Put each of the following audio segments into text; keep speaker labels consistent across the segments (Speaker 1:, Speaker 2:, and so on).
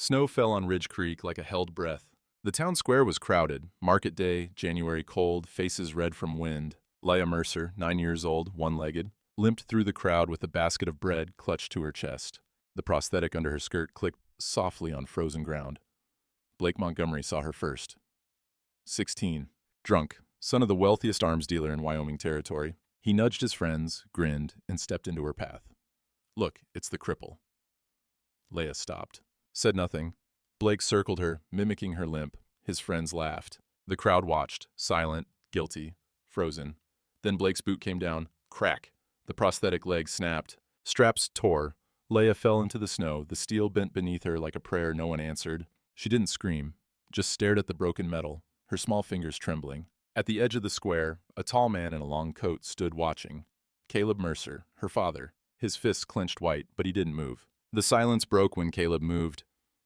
Speaker 1: Snow fell on Ridge Creek like a held breath. The town square was crowded. Market day, January cold, faces red from wind. Leah Mercer, 9 years old, one-legged, limped through the crowd with a basket of bread clutched to her chest. The prosthetic under her skirt clicked softly on frozen ground. Blake Montgomery saw her first. 16. Drunk, son of the wealthiest arms dealer in Wyoming territory. He nudged his friends, grinned, and stepped into her path. "Look, it's the cripple." Leah stopped. Said nothing. Blake circled her, mimicking her limp. His friends laughed. The crowd watched, silent, guilty, frozen. Then Blake's boot came down. Crack. The prosthetic leg snapped. Straps tore. Leah fell into the snow, the steel bent beneath her like a prayer no one answered. She didn't scream, just stared at the broken metal, her small fingers trembling. At the edge of the square, a tall man in a long coat stood watching. Caleb Mercer, her father. His fists clenched white, but he didn't move. The silence broke when Caleb moved.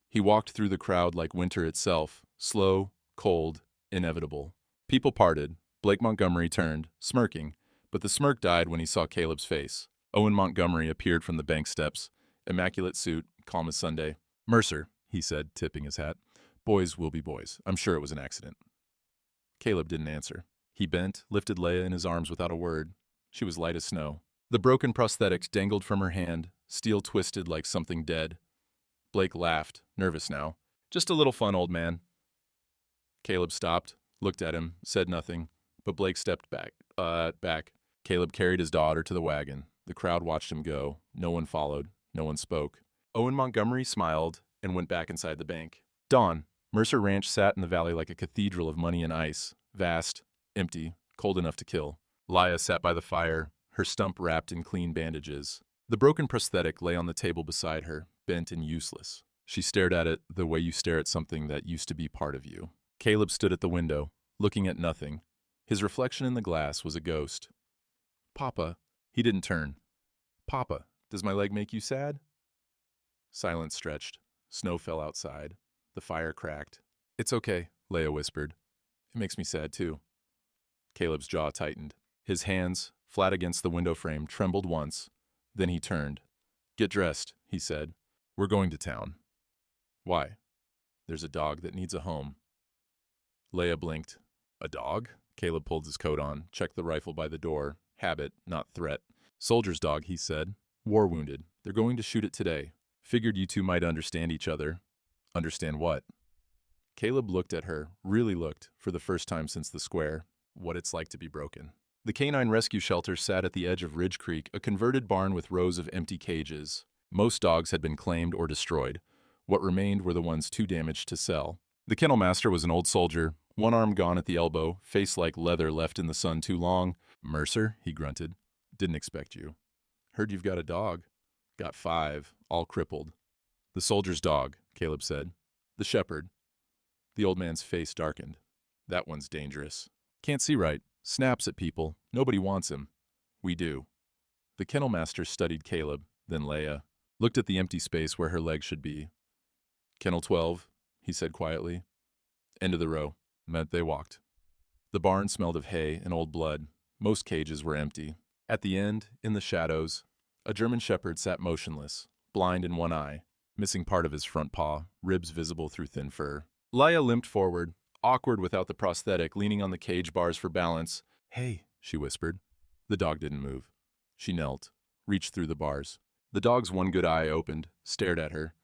Speaker 1: He walked through the crowd like winter itself, slow, cold, inevitable. People parted. Blake Montgomery turned, smirking, but the smirk died when he saw Caleb's face. Owen Montgomery appeared from the bank steps, immaculate suit, calm as Sunday. "Mercer," he said, tipping his hat. "Boys will be boys. I'm sure it was an accident." Caleb didn't answer. He bent, lifted Leah in his arms without a word. She was light as snow. The broken prosthetic dangled from her hand, steel twisted like something dead. Blake laughed, nervous now. "Just a little fun, old man." Caleb stopped, looked at him, said nothing, but Blake stepped back. Caleb carried his daughter to the wagon. The crowd watched him go. No one followed. No one spoke. Owen Montgomery smiled and went back inside the bank. Dawn. Mercer Ranch sat in the valley like a cathedral of money and ice. Vast, empty, cold enough to kill. Leah sat by the fire, her stump wrapped in clean bandages. The broken prosthetic lay on the table beside her, bent and useless. She stared at it the way you stare at something that used to be part of you. Caleb stood at the window, looking at nothing. His reflection in the glass was a ghost. "Papa." He didn't turn. "Papa, does my leg make you sad?" Silence stretched. Snow fell outside. The fire cracked. "It's okay," Leah whispered. "It makes me sad, too." Caleb's jaw tightened. His hands, flat against the window frame, trembled once. Then he turned. "Get dressed," he said. "We're going to town." "Why?" "There's a dog that needs a home." Leah blinked. "A dog?" Caleb pulled his coat on, checked the rifle by the door. Habit, not threat. "Soldier's dog," he said. "War wounded. They're going to shoot it today. Figured you two might understand each other." "Understand what?" Caleb looked at her, really looked, for the first time since the square, what it's like to be broken. The canine rescue shelter sat at the edge of Ridge Creek, a converted barn with rows of empty cages. Most dogs had been claimed or destroyed. What remained were the ones too damaged to sell. The kennel master was an old soldier, one arm gone at the elbow, face like leather left in the sun too long. "Mercer," he grunted. "Didn't expect you. Heard you've got a dog." "Got 5, all crippled." "The soldier's dog," Caleb said. "The shepherd." The old man's face darkened. "That one's dangerous. Can't see right. Snaps at people. Nobody wants him." "We do." The kennel master studied Caleb, then Leah, looked at the empty space where her leg should be. "Kennel 12, he said quietly. End of the row. Meant they walked. The barn smelled of hay and old blood. Most cages were empty. At the end, in the shadows, a German shepherd sat motionless, blind in one eye, missing part of his front paw, ribs visible through thin fur. Leah limped forward, awkward without the prosthetic, leaning on the cage bars for balance. "Hey," she whispered. The dog didn't move. She knelt, reached through the bars. The dog's one good eye opened, stared at her.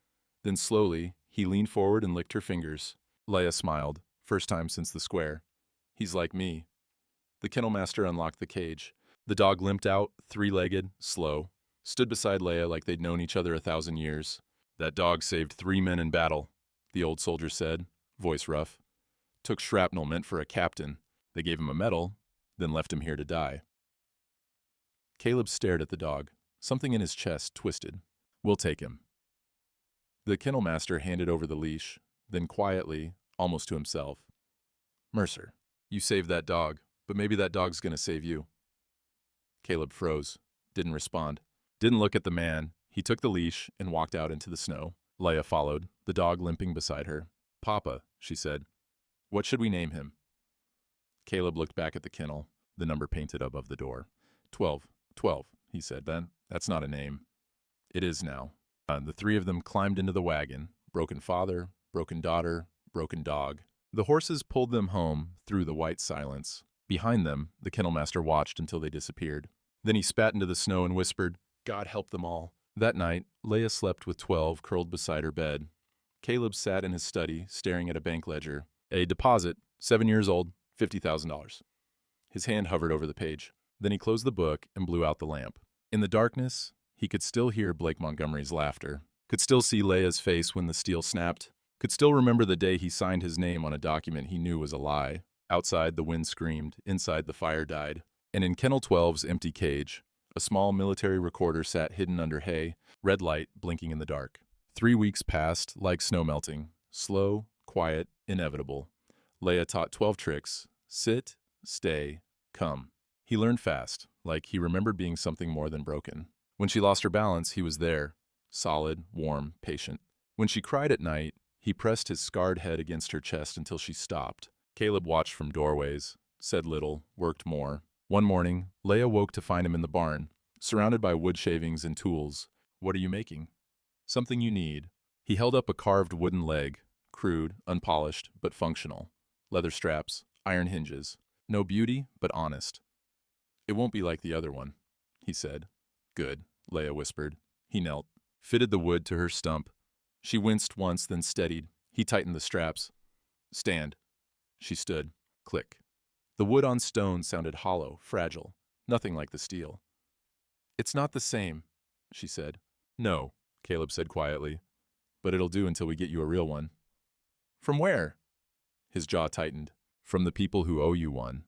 Speaker 1: Then slowly, he leaned forward and licked her fingers. Leah smiled, first time since the square. "He's like me." The kennel master unlocked the cage. The dog limped out, three-legged, slow, stood beside Leah like they'd known each other 1,000 years. "That dog saved 3 men in battle," the old soldier said, voice rough. "Took shrapnel meant for a captain. They gave him a medal, then left him here to die." Caleb stared at the dog. Something in his chest twisted. "We'll take him." The kennel master handed over the leash, then quietly, almost to himself, "Mercer, you saved that dog, but maybe that dog's gonna save you." Caleb froze, didn't respond, didn't look at the man. He took the leash and walked out into the snow. Leah followed, the dog limping beside her. "Papa," she said. "What should we name him?" Caleb looked back at the kennel, the number painted above the door. 12, 12, he said. "Then that's not a name." "It is now." The 3 of them climbed into the wagon, Broken father, broken daughter, broken dog. The horses pulled them home through the white silence. Behind them, the kennel master watched until they disappeared. Then he spat into the snow and whispered, "God help them all." That night, Leia slept with 12 curled beside her bed. Caleb sat in his study, staring at a bank ledger. A deposit, 7 years old, $50,000. His hand hovered over the page. Then he closed the book and blew out the lamp. In the darkness, he could still hear Blake Montgomery's laughter, could still see Leia's face when the steel snapped, could still remember the day he signed his name on a document he knew was a lie. Outside, the wind screamed. Inside, the fire died. And in Kennel 12's empty cage, a small military recorder sat hidden under hay, red light blinking in the dark. 3 weeks passed like snow melting, slow, quiet, inevitable. Leia taught 12 tricks: sit, stay, come. He learned fast, like he remembered being something more than broken. When she lost her balance, he was there, solid, warm, patient. When she cried at night, he pressed his scarred head against her chest until she stopped. Caleb watched from doorways, said little, worked more. One morning, Leia woke to find him in the barn, surrounded by wood shavings and tools. "What are you making?" "Something you need." He held up a carved wooden leg, crude, unpolished, but functional. Leather straps, iron hinges. No beauty, but honest. "It won't be like the other one," he said. "Good," Leia whispered. He knelt, fitted the wood to her stump. She winced once, then steadied. He tightened the straps. "Stand." She stood. Click. The wood on stone sounded hollow, fragile, nothing like the steel. "It's not the same," she said. "No," Caleb said quietly, "but it'll do until we get you a real one." "From where?" His jaw tightened. "From the people who owe you one."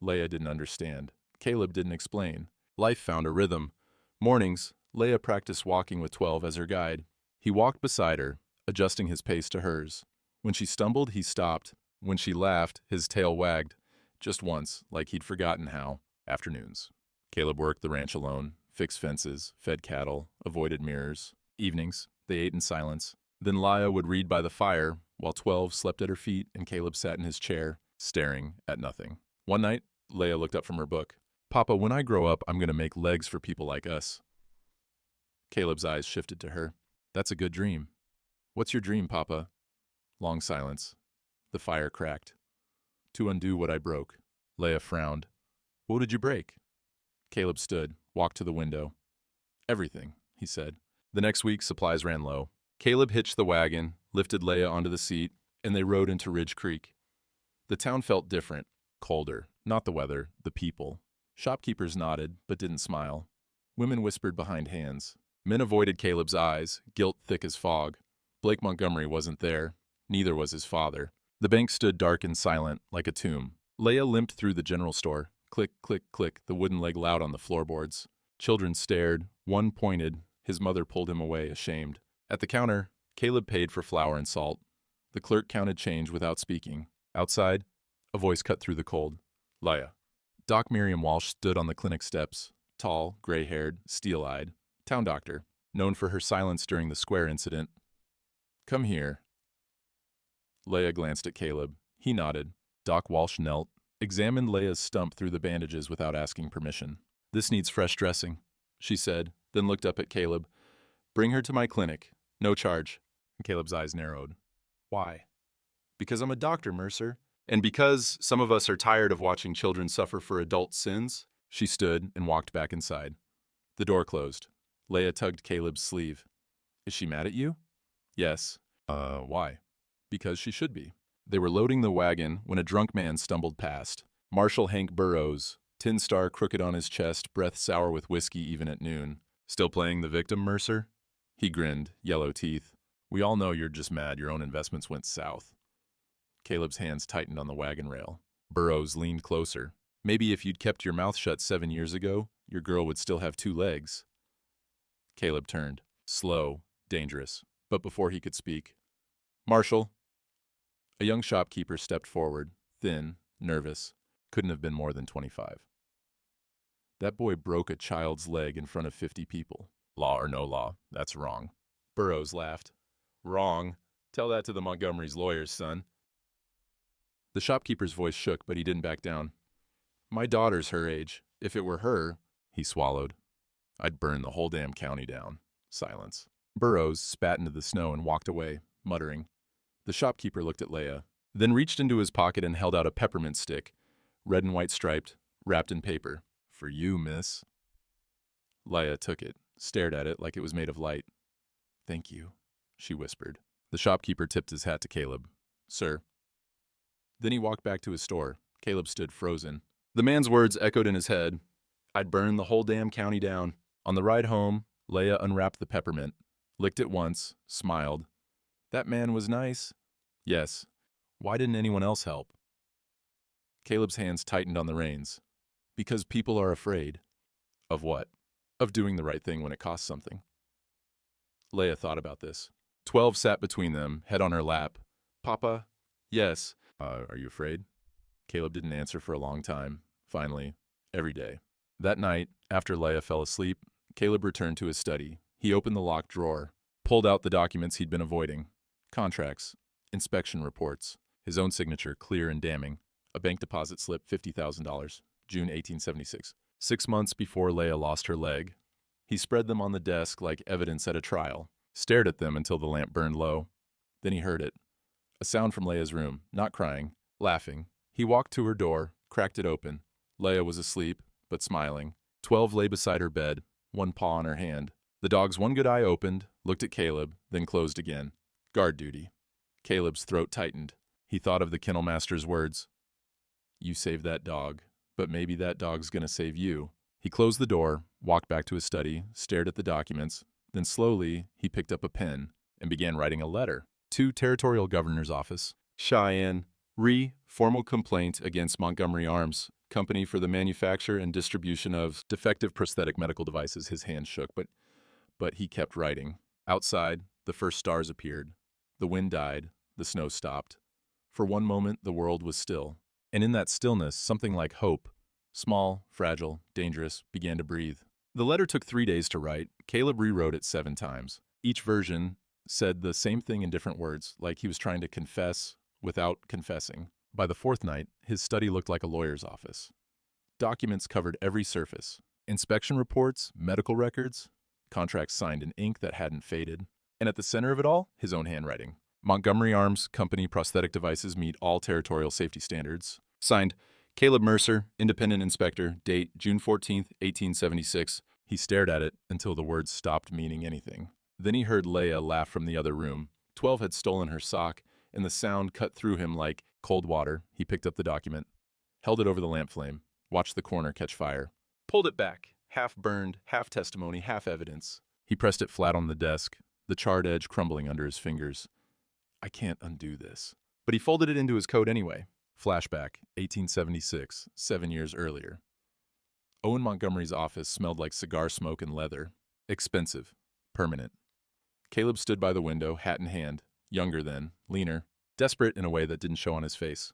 Speaker 1: Leia didn't understand. Caleb didn't explain. Life found a rhythm. Mornings, Leia practiced walking with 12 as her guide. He walked beside her, adjusting his pace to hers. When she stumbled, he stopped. When she laughed, his tail wagged. Just once, like he'd forgotten how. Afternoons. Caleb worked the ranch alone, fixed fences, fed cattle, avoided mirrors. Evenings, they ate in silence. Then Leia would read by the fire, while 12 slept at her feet and Caleb sat in his chair, staring at nothing. One night, Leia looked up from her book. "Papa, when I grow up, I'm going to make legs for people like us." Caleb's eyes shifted to her. "That's a good dream." "What's your dream, Papa?" Long silence. The fire cracked. "To undo what I broke." Leia frowned. "What did you break?" Caleb stood, walked to the window. "Everything," he said. The next week, supplies ran low. Caleb hitched the wagon, lifted Leia onto the seat, and they rode into Ridge Creek. The town felt different, colder. Not the weather, the people. Shopkeepers nodded, but didn't smile. Women whispered behind hands. Men avoided Caleb's eyes, guilt thick as fog. Blake Montgomery wasn't there. Neither was his father. The bank stood dark and silent, like a tomb. Leia limped through the general store. Click, click, click, the wooden leg loud on the floorboards. Children stared. One pointed. His mother pulled him away, ashamed. At the counter, Caleb paid for flour and salt. The clerk counted change without speaking. Outside, a voice cut through the cold. "Leia." Doc Miriam Walsh stood on the clinic steps, tall, gray-haired, steel-eyed, town doctor, known for her silence during the square incident. "Come here." Leia glanced at Caleb. He nodded. Doc Walsh knelt, examined Leia's stump through the bandages without asking permission. "This needs fresh dressing," she said, then looked up at Caleb. "Bring her to my clinic. No charge." Caleb's eyes narrowed. "Why?" "Because I'm a doctor, Mercer. And because some of us are tired of watching children suffer for adult sins." She stood and walked back inside. The door closed. Leia tugged Caleb's sleeve. "Is she mad at you?" "Yes." Why?" "Because she should be." They were loading the wagon when a drunk man stumbled past. Marshal Hank Burroughs, tin star crooked on his chest, breath sour with whiskey even at noon. "Still playing the victim, Mercer?" He grinned, yellow teeth. "We all know you're just mad your own investments went south." Caleb's hands tightened on the wagon rail. Burroughs leaned closer. "Maybe if you'd kept your mouth shut 7 years ago, your girl would still have 2 legs." Caleb turned. Slow, dangerous. But before he could speak, "Marshal." A young shopkeeper stepped forward, thin, nervous, couldn't have been more than 25. "That boy broke a child's leg in front of 50 people. Law or no law, that's wrong." Burroughs laughed. "Wrong? Tell that to the Montgomery's lawyers, son." The shopkeeper's voice shook, but he didn't back down. "My daughter's her age. If it were her," he swallowed, "I'd burn the whole damn county down." Silence. Burrows spat into the snow and walked away, muttering. The shopkeeper looked at Leia, then reached into his pocket and held out a peppermint stick, red and white striped, wrapped in paper. For you, miss. Leia took it, stared at it like it was made of light. Thank you, she whispered. The shopkeeper tipped his hat to Caleb. Sir. Then he walked back to his store. Caleb stood frozen. The man's words echoed in his head. I'd burn the whole damn county down. On the ride home, Leia unwrapped the peppermint, licked it once, smiled. That man was nice. Yes. Why didn't anyone else help? Caleb's hands tightened on the reins. Because people are afraid. Of what? Of doing the right thing when it costs something. Leia thought about this. 12 sat between them, head on her lap. Papa? Yes. Are you afraid? Caleb didn't answer for a long time. Finally, every day. That night, after Leia fell asleep, Caleb returned to his study. He opened the locked drawer, pulled out the documents he'd been avoiding. Contracts, inspection reports, his own signature clear and damning, a bank deposit slip $50,000, June 1876. 6 months before Leia lost her leg. He spread them on the desk like evidence at a trial, stared at them until the lamp burned low. Then he heard it. A sound from Leia's room, not crying, laughing. He walked to her door, cracked it open. Leia was asleep, but smiling. 12 lay beside her bed, one paw on her hand. The dog's one good eye opened, looked at Caleb, then closed again. Guard duty. Caleb's throat tightened. He thought of the kennel master's words. You saved that dog, but maybe that dog's gonna save you. He closed the door, walked back to his study, stared at the documents, then slowly he picked up a pen and began writing a letter. To Territorial Governor's Office. Cheyenne. Formal complaint against Montgomery Arms Company for the manufacture and distribution of defective prosthetic medical devices. His hand shook, but he kept writing. Outside, the first stars appeared. The wind died. The snow stopped. For one moment, the world was still. And in that stillness, something like hope, small, fragile, dangerous, began to breathe. The letter took 3 days to write. Caleb rewrote it 7 times. Each version said the same thing in different words, like he was trying to confess without confessing. By the 4th night, his study looked like a lawyer's office. Documents covered every surface. Inspection reports, medical records, contracts signed in ink that hadn't faded. And at the center of it all, his own handwriting. Montgomery Arms Company prosthetic devices meet all territorial safety standards. Signed, Caleb Mercer, Independent Inspector, date June 14th, 1876. He stared at it until the words stopped meaning anything. Then he heard Leia laugh from the other room. 12 had stolen her sock, and the sound cut through him like cold water. He picked up the document, held it over the lamp flame, watched the corner catch fire, pulled it back, half burned, half testimony, half evidence. He pressed it flat on the desk, the charred edge crumbling under his fingers. I can't undo this. But he folded it into his coat anyway. Flashback, 1876, 7 years earlier. Owen Montgomery's office smelled like cigar smoke and leather. Expensive. Permanent. Caleb stood by the window, hat in hand. Younger then, leaner, desperate in a way that didn't show on his face.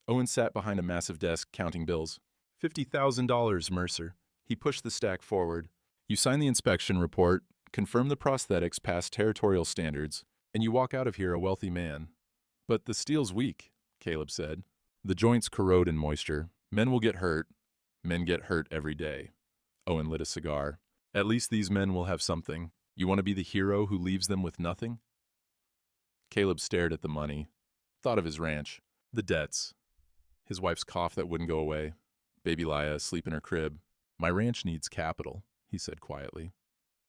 Speaker 1: Owen sat behind a massive desk, counting bills. $50,000, Mercer. He pushed the stack forward. You sign the inspection report, confirm the prosthetics pass territorial standards, and you walk out of here a wealthy man. But the steel's weak, Caleb said. The joints corrode in moisture. Men will get hurt. Men get hurt every day. Owen lit a cigar. At least these men will have something. You want to be the hero who leaves them with nothing? Caleb stared at the money, thought of his ranch, the debts, his wife's cough that wouldn't go away, baby Leia asleep in her crib. My ranch needs capital, he said quietly.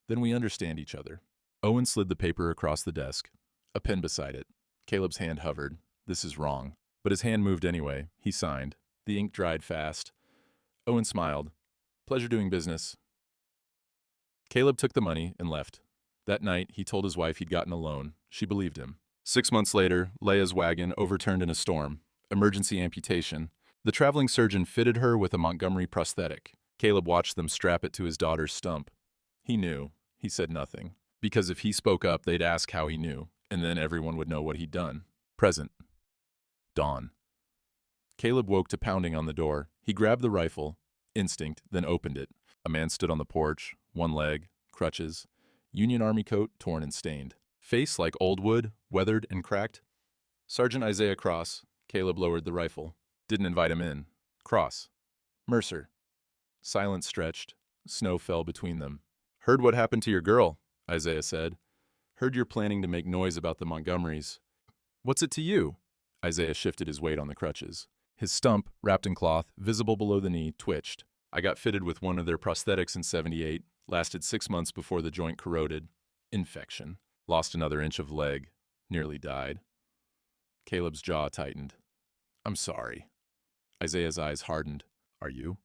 Speaker 1: Then we understand each other. Owen slid the paper across the desk, a pen beside it. Caleb's hand hovered. This is wrong. But his hand moved anyway. He signed. The ink dried fast. Owen smiled. Pleasure doing business. Caleb took the money and left. That night, he told his wife he'd gotten a loan. She believed him. 6 months later, Leia's wagon overturned in a storm. Emergency amputation. The traveling surgeon fitted her with a Montgomery prosthetic. Caleb watched them strap it to his daughter's stump. He knew. He said nothing. Because if he spoke up, they'd ask how he knew, and then everyone would know what he'd done. Present. Dawn. Caleb woke to pounding on the door. He grabbed the rifle. Instinct, then opened it. A man stood on the porch, one leg, crutches, Union Army coat torn and stained. Face like old wood, weathered and cracked. Sergeant Isaiah Cross. Caleb lowered the rifle. Didn't invite him in. Cross. Mercer. Silence stretched. Snow fell between them. Heard what happened to your girl, Isaiah said. Heard you're planning to make noise about the Montgomerys. What's it to you? Isaiah shifted his weight on the crutches. His stump, wrapped in cloth, visible below the knee, twitched. I got fitted with one of their prosthetics in '78, lasted 6 months before the joint corroded. Infection. Lost another inch of leg. Nearly died. Caleb's jaw tightened. I'm sorry. Isaiah's eyes hardened. Are you?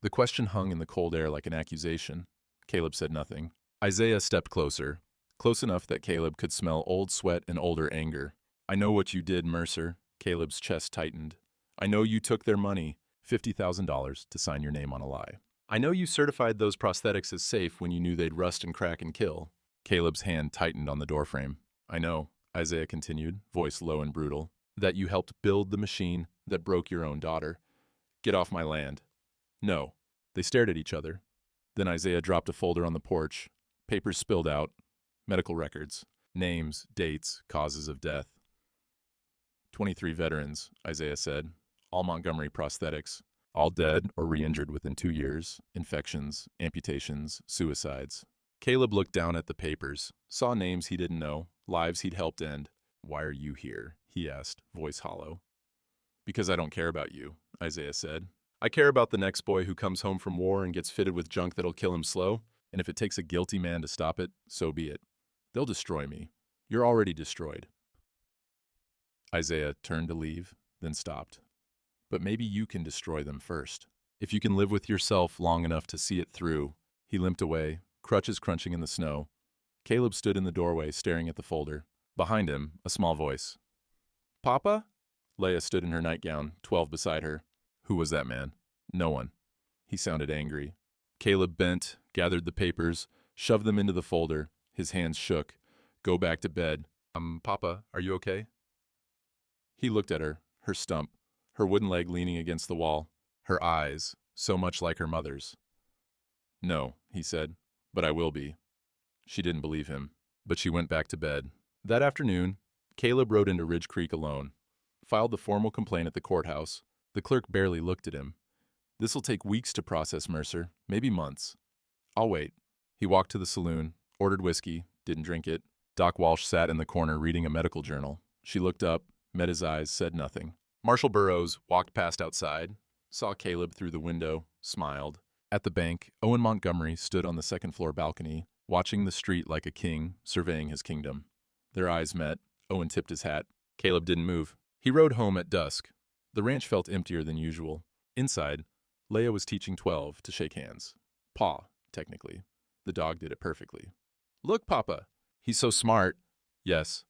Speaker 1: The question hung in the cold air like an accusation. Caleb said nothing. Isaiah stepped closer, close enough that Caleb could smell old sweat and older anger. I know what you did, Mercer. Caleb's chest tightened. I know you took their money, $50,000, to sign your name on a lie. I know you certified those prosthetics as safe when you knew they'd rust and crack and kill. Caleb's hand tightened on the doorframe. I know, Isaiah continued, voice low and brutal, that you helped build the machine that broke your own daughter. Get off my land. No. They stared at each other. Then Isaiah dropped a folder on the porch. Papers spilled out. Medical records. Names, dates, causes of death. 23 veterans, Isaiah said. All Montgomery prosthetics. All dead or re-injured within 2 years. Infections, amputations, suicides. Caleb looked down at the papers, saw names he didn't know, lives he'd helped end. Why are you here? He asked, voice hollow. Because I don't care about you, Isaiah said. I care about the next boy who comes home from war and gets fitted with junk that'll kill him slow, and if it takes a guilty man to stop it, so be it. They'll destroy me. You're already destroyed. Isaiah turned to leave, then stopped. But maybe you can destroy them first. If you can live with yourself long enough to see it through. He limped away, crutches crunching in the snow. Caleb stood in the doorway, staring at the folder. Behind him, a small voice. Papa? Leia stood in her nightgown, 12 beside her. Who was that man? No one. He sounded angry. Caleb bent, gathered the papers, shoved them into the folder. His hands shook. Go back to bed. Papa, are you okay? He looked at her, her stump, her wooden leg leaning against the wall, her eyes, so much like her mother's. No, he said, but I will be. She didn't believe him, but she went back to bed. That afternoon, Caleb rode into Ridge Creek alone, filed the formal complaint at the courthouse. The clerk barely looked at him. This'll take weeks to process, Mercer, maybe months. I'll wait. He walked to the saloon, ordered whiskey, didn't drink it. Doc Walsh sat in the corner reading a medical journal. She looked up, met his eyes, said nothing. Marshal Burroughs walked past outside, saw Caleb through the window, smiled. At the bank, Owen Montgomery stood on the second-floor balcony, watching the street like a king, surveying his kingdom. Their eyes met. Owen tipped his hat. Caleb didn't move. He rode home at dusk. The ranch felt emptier than usual. Inside, Leia was teaching 12 to shake hands. Paw, technically. The dog did it perfectly. Look, Papa. He's so smart. Yes.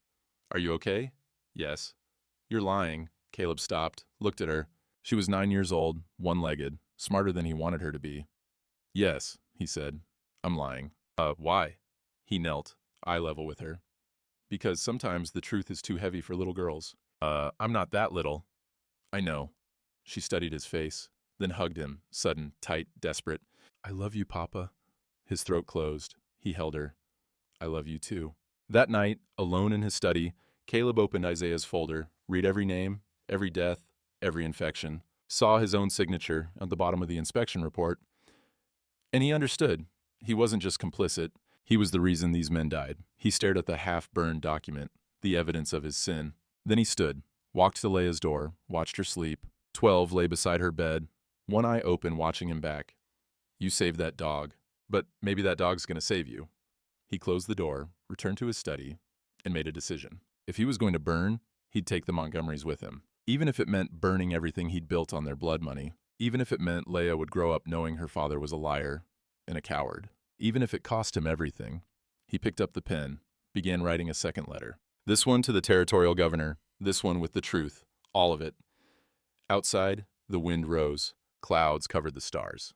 Speaker 1: Are you okay? Yes. You're lying. Caleb stopped, looked at her. She was 9 years old, one-legged, smarter than he wanted her to be. Yes, he said. I'm lying. Why? He knelt, eye level with her. Because sometimes the truth is too heavy for little girls. I'm not that little. I know. She studied his face, then hugged him, sudden, tight, desperate. I love you, Papa. His throat closed. He held her. I love you too. That night, alone in his study, Caleb opened Isaiah's folder, read every name, every death, every infection, saw his own signature at the bottom of the inspection report, and he understood. He wasn't just complicit. He was the reason these men died. He stared at the half-burned document, the evidence of his sin. Then he stood, walked to Leia's door, watched her sleep. 12 lay beside her bed, one eye open, watching him back. You saved that dog, but maybe that dog's going to save you. He closed the door, returned to his study, and made a decision. If he was going to burn, he'd take the Montgomerys with him. Even if it meant burning everything he'd built on their blood money. Even if it meant Leia would grow up knowing her father was a liar and a coward. Even if it cost him everything. He picked up the pen, began writing a second letter. This one to the territorial governor, this one with the truth, all of it. Outside, the wind rose. Clouds covered the stars.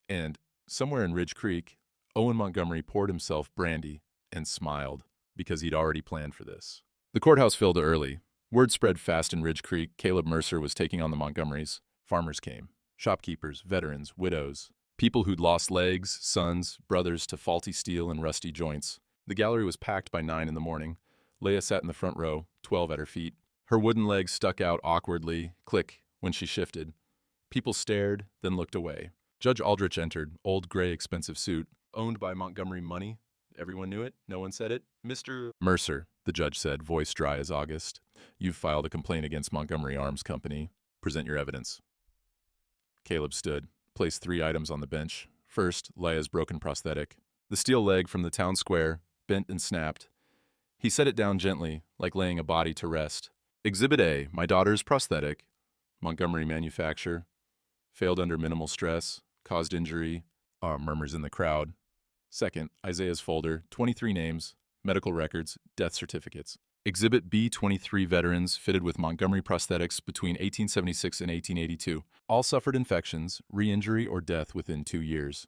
Speaker 1: And, somewhere in Ridge Creek, Owen Montgomery poured himself brandy and smiled, because he'd already planned for this. The courthouse filled early. Word spread fast in Ridge Creek. Caleb Mercer was taking on the Montgomerys. Farmers came. Shopkeepers, veterans, widows. People who'd lost legs, sons, brothers to faulty steel and rusty joints. The gallery was packed by 9 in the morning. Leia sat in the front row, 12 at her feet. Her wooden legs stuck out awkwardly, click, when she shifted. People stared, then looked away. Judge Aldrich entered, old gray expensive suit, owned by Montgomery money, Everyone knew it. No one said it. Mr. Mercer, the judge said, voice dry as August. You've filed a complaint against Montgomery Arms Company. Present your evidence. Caleb stood, placed 3 items on the bench. First, Leia's broken prosthetic. The steel leg from the town square, bent and snapped. He set it down gently, like laying a body to rest. Exhibit A, my daughter's prosthetic. Montgomery manufacture. Failed under minimal stress. Caused injury. Murmurs in the crowd. Second, Isaiah's folder, 23 names, medical records, death certificates. Exhibit B, 23 veterans fitted with Montgomery prosthetics between 1876 and 1882. All suffered infections, re-injury, or death within 2 years.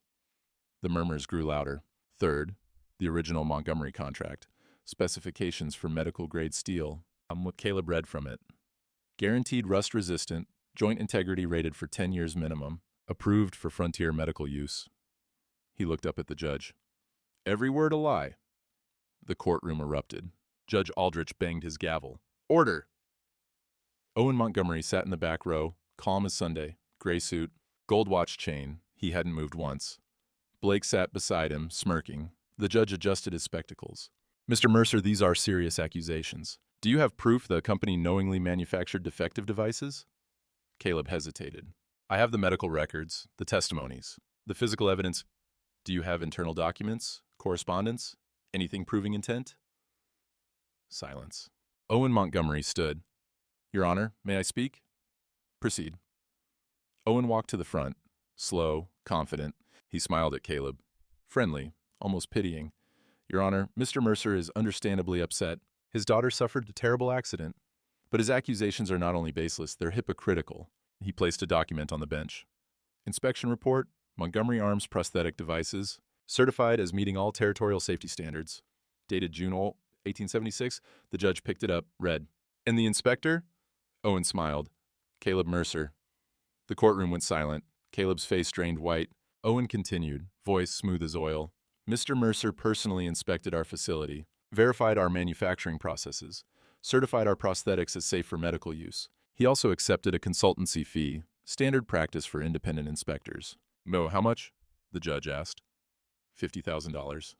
Speaker 1: The murmurs grew louder. Third, the original Montgomery contract. Specifications for medical-grade steel. What Caleb read from it. Guaranteed rust-resistant, joint integrity rated for 10 years minimum. Approved for Frontier medical use. He looked up at the judge. Every word a lie. The courtroom erupted. Judge Aldrich banged his gavel. Order! Owen Montgomery sat in the back row, calm as Sunday, gray suit, gold watch chain. He hadn't moved once. Blake sat beside him, smirking. The judge adjusted his spectacles. Mr. Mercer, these are serious accusations. Do you have proof the company knowingly manufactured defective devices? Caleb hesitated. I have the medical records, the testimonies, the physical evidence. Do you have internal documents, correspondence, anything proving intent? Silence. Owen Montgomery stood. Your Honor, may I speak? Proceed. Owen walked to the front, slow, confident. He smiled at Caleb. Friendly, almost pitying. Your Honor, Mr. Mercer is understandably upset. His daughter suffered a terrible accident. But his accusations are not only baseless, they're hypocritical. He placed a document on the bench. Inspection report, Montgomery Arms prosthetic devices, certified as meeting all territorial safety standards. Dated June 1876, the judge picked it up, read. And the inspector? Owen smiled. Caleb Mercer. The courtroom went silent. Caleb's face drained white. Owen continued, voice smooth as oil. Mr. Mercer personally inspected our facility, verified our manufacturing processes, certified our prosthetics as safe for medical use. He also accepted a consultancy fee, standard practice for independent inspectors. Mo, how much? The judge asked. $50,000.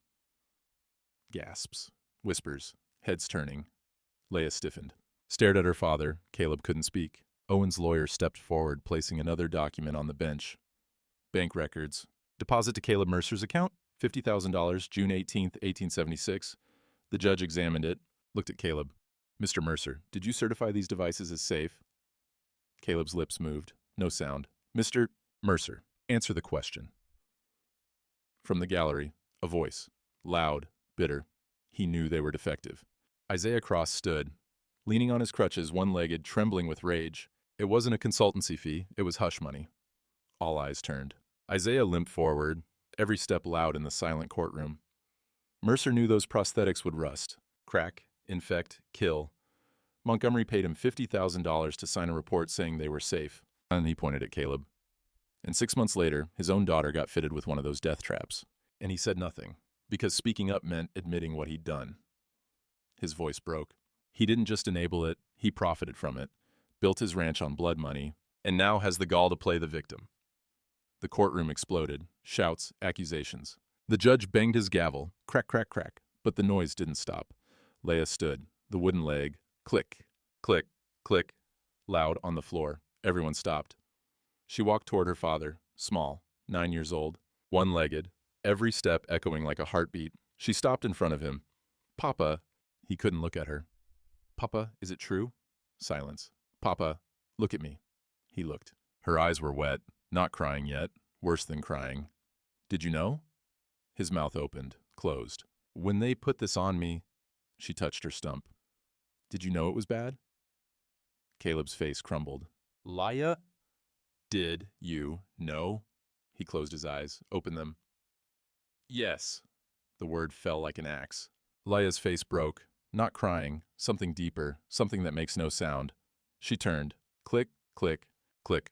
Speaker 1: Gasps, whispers, heads turning. Leia stiffened. Stared at her father. Caleb couldn't speak. Owen's lawyer stepped forward, placing another document on the bench. Bank records. Deposit to Caleb Mercer's account, $50,000, June 18th, 1876. The judge examined it, looked at Caleb. Mr. Mercer, did you certify these devices as safe? Caleb's lips moved. No sound. Mr. Mercer, answer the question. From the gallery, a voice. Loud, bitter. He knew they were defective. Isaiah Cross stood, leaning on his crutches, one-legged, trembling with rage. It wasn't a consultancy fee, it was hush money. All eyes turned. Isaiah limped forward, every step loud in the silent courtroom. Mercer knew those prosthetics would rust, crack, infect, kill. Montgomery paid him $50,000 to sign a report saying they were safe. And he pointed at Caleb. And 6 months later, his own daughter got fitted with one of those death traps. And he said nothing, because speaking up meant admitting what he'd done. His voice broke. He didn't just enable it, he profited from it, built his ranch on blood money, and now has the gall to play the victim. The courtroom exploded. Shouts, accusations. The judge banged his gavel. Crack, crack, crack. But the noise didn't stop. Leia stood. The wooden leg. Click, click, click. Loud on the floor. Everyone stopped. She walked toward her father. Small, 9 years old. One-legged. Every step echoing like a heartbeat. She stopped in front of him. Papa. He couldn't look at her. Papa, is it true? Silence. Papa, look at me. He looked. Her eyes were wet. Not crying yet. Worse than crying. Did you know? His mouth opened, closed. When they put this on me, she touched her stump. Did you know it was bad? Caleb's face crumbled. Leia? Did you know? He closed his eyes, opened them. Yes. The word fell like an axe. Leia's face broke. Not crying, something deeper, something that makes no sound. She turned. Click, click, click.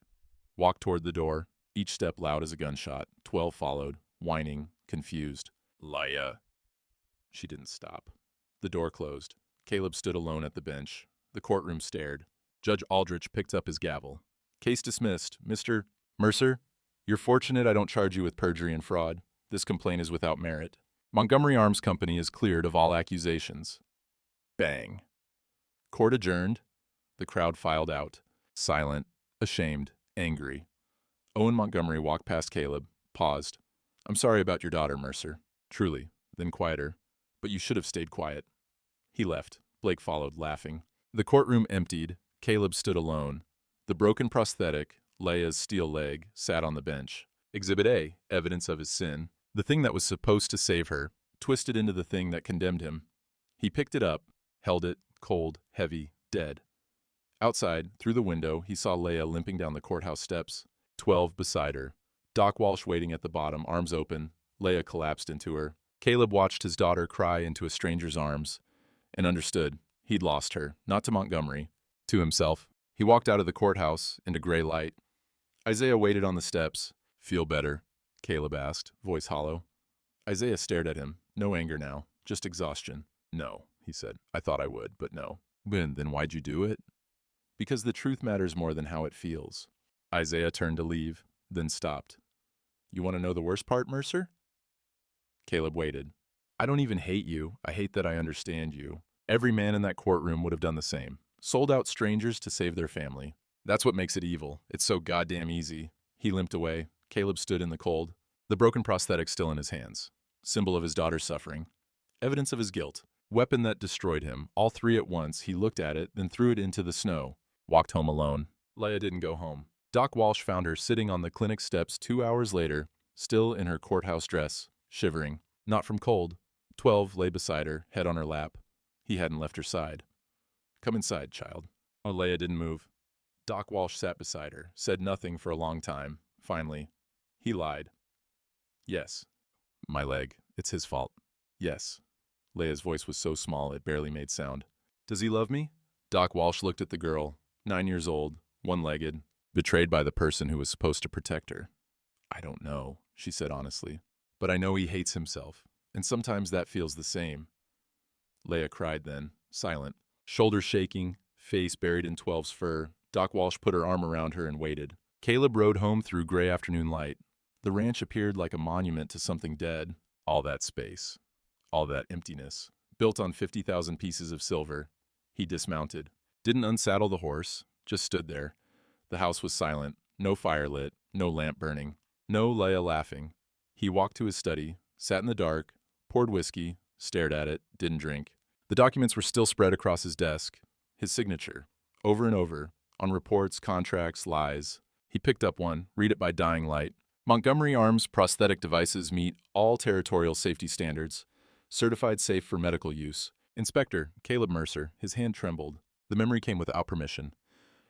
Speaker 1: Walked toward the door, each step loud as a gunshot. 12 followed, whining, confused. Leia. She didn't stop. The door closed. Caleb stood alone at the bench. The courtroom stared. Judge Aldrich picked up his gavel. Case dismissed. Mr. Mercer, you're fortunate I don't charge you with perjury and fraud. This complaint is without merit. Montgomery Arms Company is cleared of all accusations. Bang. Court adjourned. The crowd filed out. Silent, ashamed, angry. Owen Montgomery walked past Caleb, paused. I'm sorry about your daughter, Mercer. Truly. Then quieter. But you should have stayed quiet. He left. Blake followed, laughing. The courtroom emptied. Caleb stood alone. The broken prosthetic, Leia's steel leg, sat on the bench. Exhibit A, evidence of his sin. The thing that was supposed to save her, twisted into the thing that condemned him. He picked it up, held it, cold, heavy, dead. Outside, through the window, he saw Leia limping down the courthouse steps. 12 beside her. Doc Walsh waiting at the bottom, arms open. Leia collapsed into her. Caleb watched his daughter cry into a stranger's arms and understood he'd lost her, not to Montgomery, to himself. He walked out of the courthouse into gray light. Isaiah waited on the steps. Feel better? Caleb asked, voice hollow. Isaiah stared at him. No anger now, just exhaustion. No, he said. I thought I would, but no. Then why'd you do it? Because the truth matters more than how it feels. Isaiah turned to leave, then stopped. You want to know the worst part, Mercer? Caleb waited. I don't even hate you. I hate that I understand you. Every man in that courtroom would have done the same. Sold out strangers to save their family. That's what makes it evil. It's so goddamn easy. He limped away. Caleb stood in the cold, the broken prosthetic still in his hands. Symbol of his daughter's suffering. Evidence of his guilt. Weapon that destroyed him. All three at once. He looked at it, then threw it into the snow. Walked home alone. Leia didn't go home. Doc Walsh found her sitting on the clinic steps 2 hours later, still in her courthouse dress, shivering. Not from cold. 12 lay beside her, head on her lap. He hadn't left her side. Come inside, child. Oh, Leia didn't move. Doc Walsh sat beside her, said nothing for a long time. Finally, he lied. Yes. My leg. It's his fault. Yes. Leia's voice was so small it barely made sound. Does he love me? Doc Walsh looked at the girl, 9 years old, one-legged, betrayed by the person who was supposed to protect her. I don't know, she said honestly. But I know he hates himself, and sometimes that feels the same. Leia cried then, silent, shoulders shaking, face buried in 12's fur. Doc Walsh put her arm around her and waited. Caleb rode home through gray afternoon light. The ranch appeared like a monument to something dead. All that space, all that emptiness, built on 50,000 pieces of silver. He dismounted, didn't unsaddle the horse, just stood there. The house was silent, no fire lit, no lamp burning, no Leia laughing. He walked to his study, sat in the dark, poured whiskey, stared at it, didn't drink. The documents were still spread across his desk. His signature, over and over, on reports, contracts, lies. He picked up one, read it by dying light. Montgomery Arms prosthetic devices meet all territorial safety standards. Certified safe for medical use. Inspector, Caleb Mercer. His hand trembled. The memory came without permission.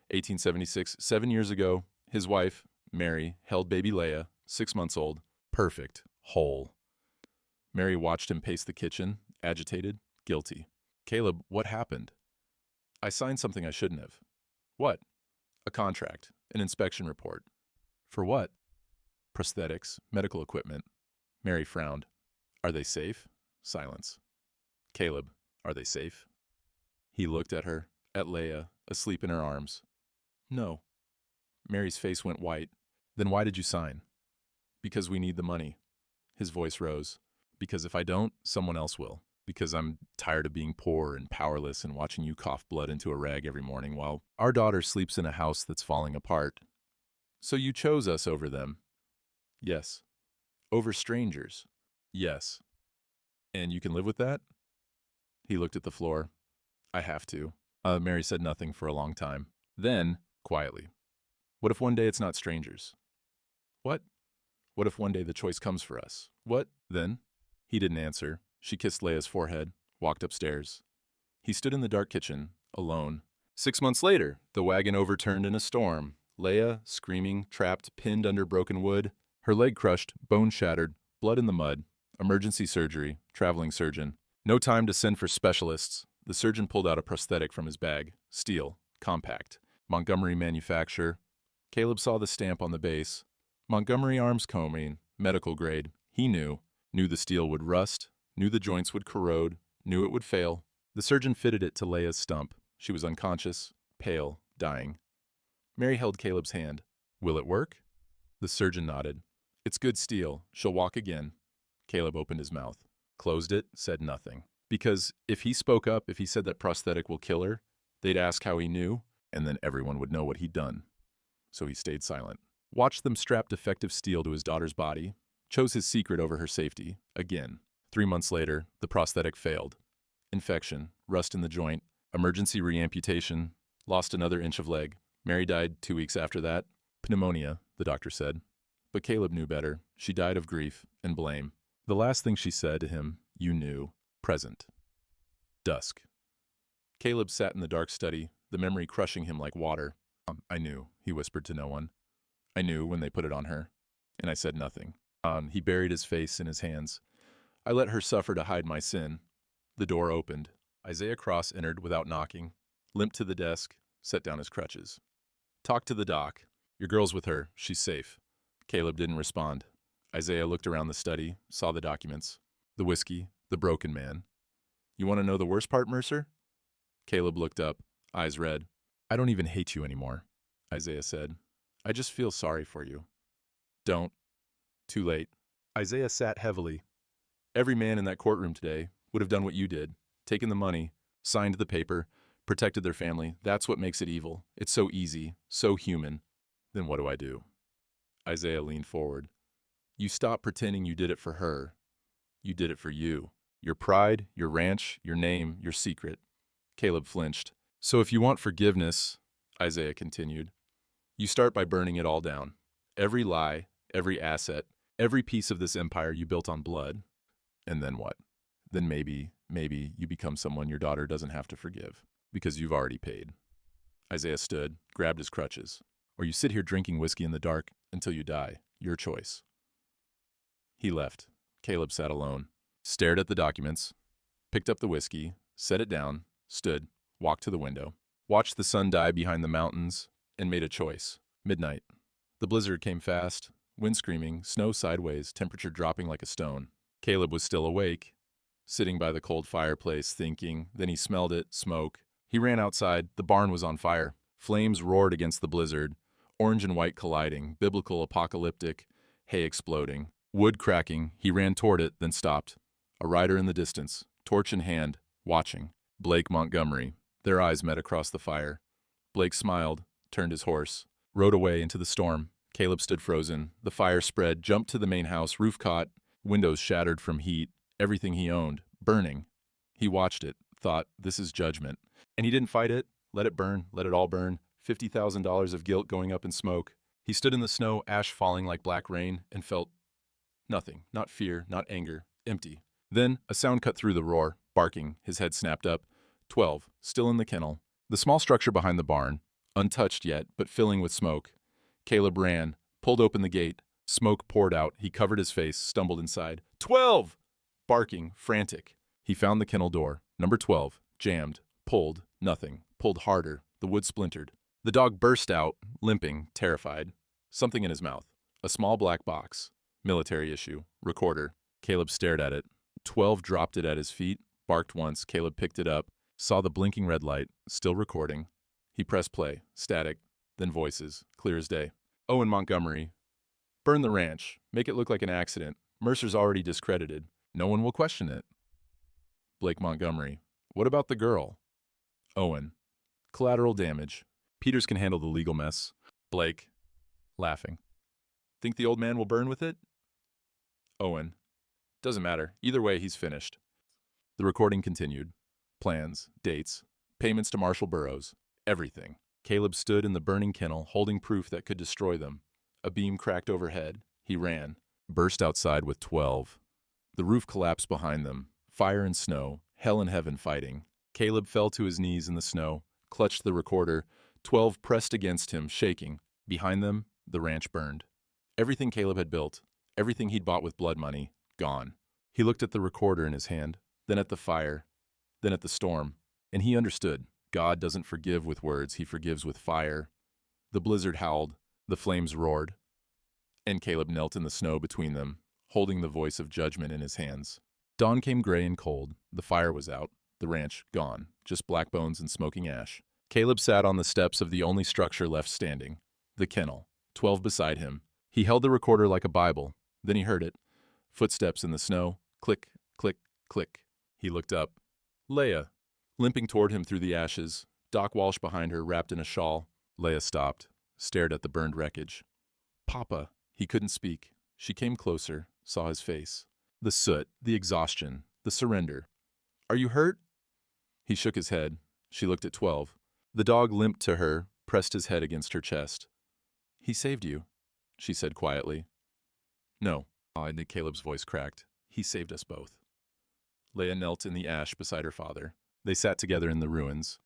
Speaker 1: 1876, 7 years ago, his wife, Mary, held baby Leia, 6 months old. Perfect. Whole. Mary watched him pace the kitchen, agitated, guilty. Caleb, what happened? I signed something I shouldn't have. What? A contract, an inspection report. For what? Prosthetics, medical equipment. Mary frowned. Are they safe? Silence. Caleb, are they safe? He looked at her, at Leia, asleep in her arms. No. Mary's face went white. Then why did you sign? Because we need the money. His voice rose. Because if I don't, someone else will. Because I'm tired of being poor and powerless and watching you cough blood into a rag every morning while our daughter sleeps in a house that's falling apart. So you chose us over them? Yes. Over strangers? Yes. And you can live with that? He looked at the floor. I have to. Mary said nothing for a long time. Then, quietly, what if one day it's not strangers? What? What if one day the choice comes for us? What then? He didn't answer. She kissed Leia's forehead, walked upstairs. He stood in the dark kitchen, alone. 6 months later, the wagon overturned in a storm. Leia, screaming, trapped, pinned under broken wood. Her leg crushed, bone shattered, blood in the mud. Emergency surgery, traveling surgeon. No time to send for specialists. The surgeon pulled out a prosthetic from his bag. Steel, compact. Montgomery manufacture. Caleb saw the stamp on the base. Montgomery Arms Company, medical grade. He knew the steel would rust, knew the joints would corrode, knew it would fail. The surgeon fitted it to Leia's stump. She was unconscious, pale, dying. Mary held Caleb's hand. Will it work? The surgeon nodded. It's good steel. She'll walk again. Caleb opened his mouth. closed it, said nothing. Because if he spoke up, if he said that Prosthetic will kill her, they'd ask how he knew, and then everyone would know what he'd done. So he stayed silent. Watched them strap defective steel to his daughter's body, chose his secret over her safety, again. 3 months later, the Prosthetic failed. Infection, rust in the joint, emergency reamputation, lost another inch of leg. Mary died 2 weeks after that. Pneumonia, the doctor said. But Caleb knew better. She died of grief and blame. The last thing she said to him, you knew, present. Dusk. Caleb sat in the dark study, the memory crushing him like water. I knew, he whispered to no one. I knew when they put it on her, and I said nothing. He buried his face in his hands. I let her suffer to hide my sin. The door opened. Isaiah Cross entered without knocking, limped to the desk, set down his crutches. Talked to the doc. Your girl's with her. She's safe. Caleb didn't respond. Isaiah looked around the study, saw the documents. The whiskey, the broken man. You want to know the worst part, Mercer? Caleb looked up, eyes red. I don't even hate you anymore, Isaiah said. I just feel sorry for you. Don't. Too late. Isaiah sat heavily. Every man in that courtroom today would have done what you did, taken the money, signed the paper, protected their family. That's what makes it evil. It's so easy, so human. Then what do I do? Isaiah leaned forward. You stop pretending you did it for her. You did it for you. Your pride, your ranch, your name, your secret. Caleb flinched. So if you want forgiveness, Isaiah continued, you start by burning it all down. Every lie, every asset, every piece of this empire you built on blood. And then what? Then maybe you become someone your daughter doesn't have to forgive, because you've already paid. Isaiah stood, grabbed his crutches. Or you sit here drinking whiskey in the dark until you die. Your choice. He left. Caleb sat alone, stared at the documents, picked up the whiskey, set it down, stood, walked to the window, watched the sun die behind the mountains, and made a choice. Midnight. The blizzard came fast, wind screaming, snow sideways, temperature dropping like a stone. Caleb was still awake, sitting by the cold fireplace, thinking. Then he smelled it, smoke. He ran outside. The barn was on fire. Flames roared against the blizzard, orange and white colliding, biblical, apocalyptic, hay exploding. Wood cracking. He ran toward it, then stopped. A rider in the distance, torch in hand, watching. Blake Montgomery. Their eyes met across the fire. Blake smiled, turned his horse, rode away into the storm. Caleb stood frozen. The fire spread, jumped to the main house, roof caught, windows shattered from heat, everything he owned, burning. He watched it, thought, this is judgment. And he didn't fight it, let it burn, let it all burn. $50,000 of guilt going up in smoke. He stood in the snow, ash falling like black rain, and felt nothing, not fear, not anger, empty. Then a sound cut through the roar, barking, his head snapped up. 12, still in the kennel. The small structure behind the barn, untouched yet, but filling with smoke. Caleb ran, pulled open the gate. Smoke poured out. He covered his face, stumbled inside. 12! Barking, frantic. He found the kennel door. Number 12, jammed, pulled, nothing. Pulled harder. The wood splintered. The dog burst out, limping, terrified. Something in his mouth. A small black box. Military issue. Recorder. Caleb stared at it. 12 dropped it at his feet, barked once. Caleb picked it up, saw the blinking red light, still recording. He pressed play, static, then voices, clear as day. Owen Montgomery. Burn the ranch. Make it look like an accident. Mercer's already discredited. No one will question it. Blake Montgomery. What about the girl? Owen. Collateral damage. Peters can handle the legal mess. Blake. Laughing. Think the old man will burn with it? Owen. Doesn't matter. Either way, he's finished. The recording continued. Plans, dates, payments to Marshall Burroughs, everything. Caleb stood in the burning kennel, holding proof that could destroy them. A beam cracked overhead. He ran, burst outside with 12. The roof collapsed behind them. Fire and snow, hell and heaven fighting. Caleb fell to his knees in the snow, clutched the recorder. 12 pressed against him, shaking. Behind them, the ranch burned. Everything Caleb had built, everything he'd bought with blood money, gone. He looked at the recorder in his hand, then at the fire, then at the storm, and he understood. God doesn't forgive with words, he forgives with fire. The blizzard howled, the flames roared, and Caleb knelt in the snow between them, holding the voice of judgment in his hands. Dawn came gray and cold. The fire was out, the ranch gone, just black bones and smoking ash. Caleb sat on the steps of the only structure left standing, the kennel, 12 beside him. He held the recorder like a Bible. Then he heard it. Footsteps in the snow. Click, click, Click. He looked up. Leia. Limping toward him through the ashes, Doc Walsh behind her, wrapped in a shawl. Leia stopped, stared at the burned wreckage. Papa. He couldn't speak. She came closer, saw his face. The soot, the exhaustion, the surrender. Are you hurt? He shook his head. She looked at 12. The dog limped to her, pressed his head against her chest. He saved you, she said quietly. No, and Caleb's voice cracked. He saved us both. Leia knelt in the ash beside her father. They sat together in the ruins.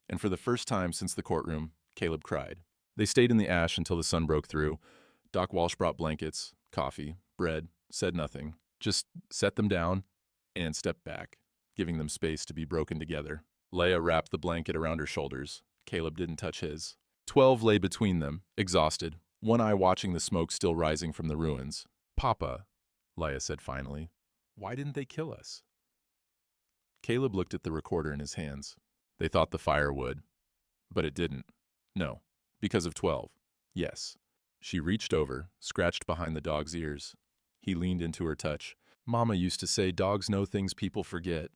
Speaker 1: And for the first time since the courtroom, Caleb cried. They stayed in the ash until the sun broke through. Doc Walsh brought blankets, coffee, bread, said nothing. Just set them down and stepped back, giving them space to be broken together. Leia wrapped the blanket around her shoulders. Caleb didn't touch his. 12 lay between them, exhausted, one eye watching the smoke still rising from the ruins. Papa, Leia said finally, why didn't they kill us? Caleb looked at the recorder in his hands. They thought the fire would, but it didn't. No, because of 12. Yes. She reached over, scratched behind the dog's ears. He leaned into her touch. Mama used to say dogs know things people forget.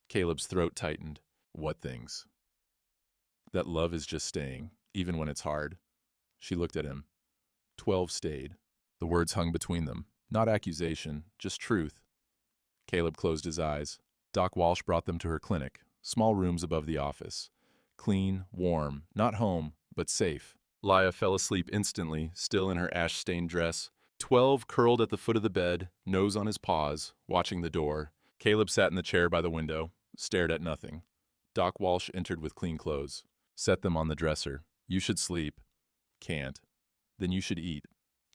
Speaker 1: Caleb's throat tightened. What things? That love is just staying, even when it's hard. She looked at him. 12 stayed. The words hung between them. Not accusation, just truth. Caleb closed his eyes. Doc Walsh brought them to her clinic, small rooms above the office. Clean, warm, not home, but safe. Leia fell asleep instantly, still in her ash-stained dress. 12 curled at the foot of the bed, nose on his paws, watching the door. Caleb sat in the chair by the window, stared at nothing. Doc Walsh entered with clean clothes. Set them on the dresser. You should sleep. Can't. Then you should eat.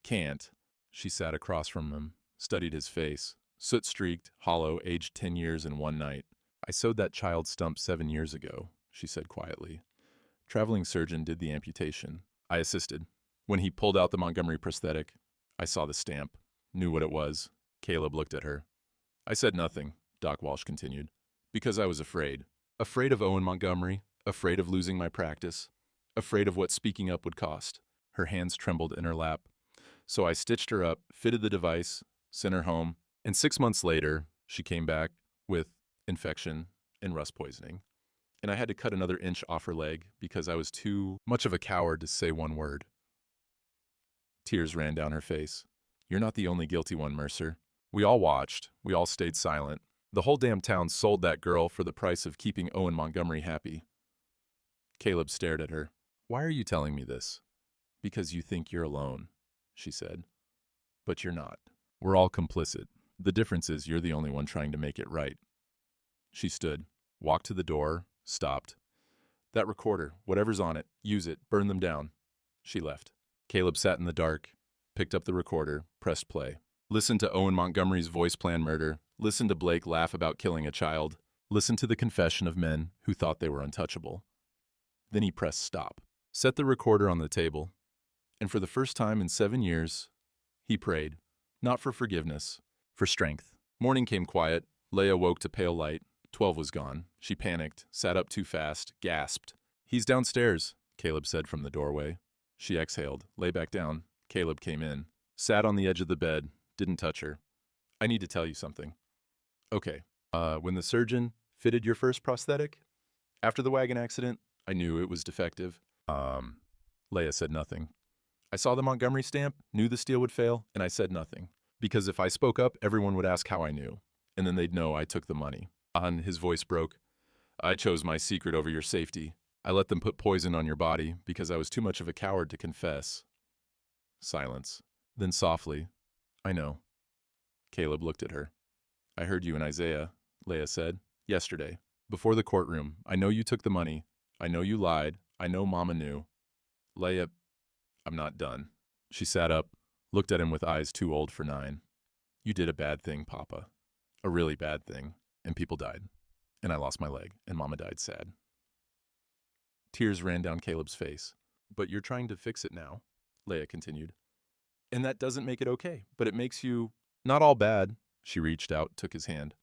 Speaker 1: Can't. She sat across from him, studied his face. Soot-streaked, hollow, aged 10 years in one night. I sewed that child's stump 7 years ago, she said quietly. Traveling surgeon did the amputation. I assisted. When he pulled out the Montgomery prosthetic, I saw the stamp, knew what it was. Caleb looked at her. I said nothing, Doc Walsh continued, because I was afraid. Afraid of Owen Montgomery, afraid of losing my practice, afraid of what speaking up would cost. Her hands trembled in her lap. So I stitched her up, fitted the device, sent her home, and 6 months later, she came back with infection and rust poisoning. And I had to cut another inch off her leg because I was too much of a coward to say one word. Tears ran down her face. You're not the only guilty one, Mercer. We all watched. We all stayed silent. The whole damn town sold that girl for the price of keeping Owen Montgomery happy. Caleb stared at her. Why are you telling me this? Because you think you're alone, she said. But you're not. We're all complicit. The difference is you're the only one trying to make it right. She stood, walked to the door, stopped. That recorder, whatever's on it, use it, burn them down. She left. Caleb sat in the dark, picked up the recorder, pressed play. Listened to Owen Montgomery's voice plan murder, listened to Blake laugh about killing a child, listened to the confession of men who thought they were untouchable. Then he pressed stop, set the recorder on the table, and for the first time in 7 years, he prayed, not for forgiveness, for strength. Morning came quiet. Leia woke to pale light. 12 was gone. She panicked, sat up too fast, gasped. He's downstairs, Caleb said from the doorway. She exhaled, lay back down. Caleb came in, sat on the edge of the bed, didn't touch her. I need to tell you something. Okay, when the surgeon fitted your first prosthetic, after the wagon accident, I knew it was defective. Leia said nothing. I saw the Montgomery stamp, knew the steel would fail, and I said nothing. Because if I spoke up, everyone would ask how I knew, and then they'd know I took the money. His voice broke. I chose my secret over your safety. I let them put poison on your body because I was too much of a coward to confess. Silence. Then softly, I know. Caleb looked at her. I heard you in Isaiah, Leia said, yesterday, before the courtroom. I know you took the money. I know you lied. I know Mama knew. Leia, I'm not done. She sat up, looked at him with eyes too old for 9. You did a bad thing, Papa. A really bad thing. And people died. And I lost my leg, and Mama died sad. Tears ran down Caleb's face. But you're trying to fix it now, Leia continued. And that doesn't make it okay, but it makes you not all bad. She reached out, took his hand.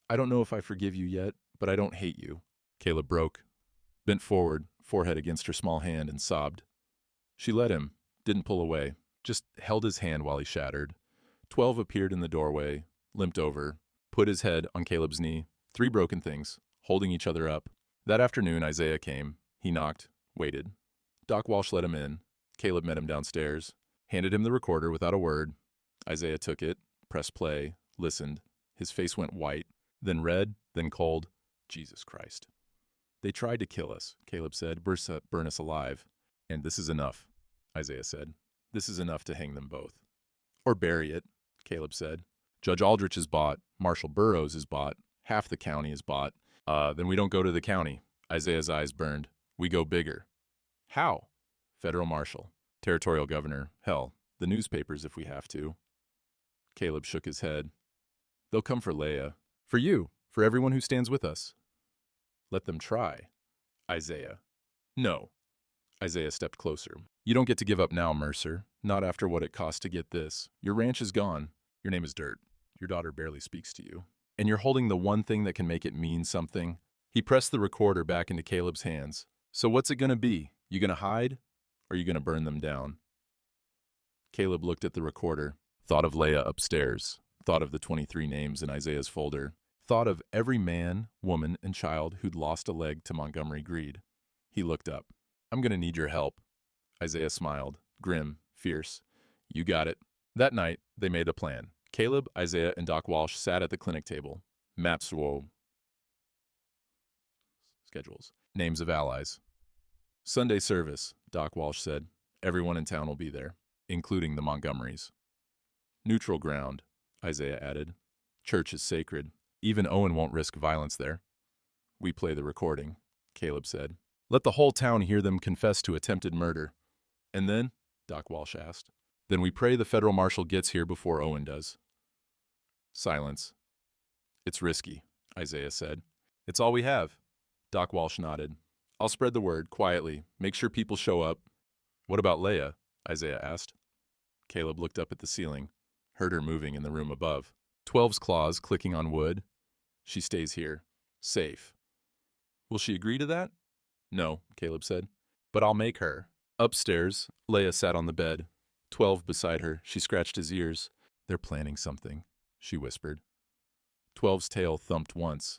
Speaker 1: I don't know if I forgive you yet, but I don't hate you. Caleb broke, bent forward, forehead against her small hand, and sobbed. She let him, didn't pull away, just held his hand while he shattered. 12 appeared in the doorway, limped over, put his head on Caleb's knee. 3 broken things, holding each other up. That afternoon, Isaiah came. He knocked, waited. Doc Walsh let him in. Caleb met him downstairs, handed him the recorder without a word. Isaiah took it, pressed play, listened. His face went white, then red, then cold. Jesus Christ. They tried to kill us, Caleb said, burn us alive. And this is enough, Isaiah said. This is enough to hang them both. Or bury it, Caleb said. Judge Aldrich is bought. Marshal Burroughs is bought. Half the county is bought. Then we don't go to the county. Isaiah's eyes burned. We go bigger. How? Federal marshal. Territorial governor. Hell, the newspapers if we have to. Caleb shook his head. They'll come for Leia. For you. For everyone who stands with us. Let them try. Isaiah. No. Isaiah stepped closer. You don't get to give up now, Mercer. Not after what it cost to get this. Your ranch is gone. Your name is dirt. Your daughter barely speaks to you. And you're holding the one thing that can make it mean something. He pressed the recorder back into Caleb's hands. So what's it gonna be? You gonna hide? Or you gonna burn them down? Caleb looked at the recorder, thought of Leia upstairs, thought of the 23 names in Isaiah's folder, thought of every man, woman, and child who'd lost a leg to Montgomery greed. He looked up. I'm gonna need your help. Isaiah smiled, grim, fierce. You got it. That night, they made a plan. Caleb, Isaiah, and Doc Walsh sat at the clinic table. Maps whoa. Schedules. Names of allies. Sunday service, Doc Walsh said. Everyone in town will be there, including the Montgomerys. Neutral ground, Isaiah added. Church is sacred. Even Owen won't risk violence there. We play the recording, Caleb said. Let the whole town hear them confess to attempted murder. And then, Doc Walsh asked, then we pray the federal marshal gets here before Owen does. Silence. It's risky, Isaiah said. It's all we have. Doc Walsh nodded. I'll spread the word, quietly. Make sure people show up. What about Leia? Isaiah asked. Caleb looked up at the ceiling, heard her moving in the room above. 12's claws clicking on wood. She stays here. Safe. Will she agree to that? No, Caleb said. But I'll make her. Upstairs, Leia sat on the bed. 12 beside her. She scratched his ears. They're planning something, she whispered. 12's tail thumped once.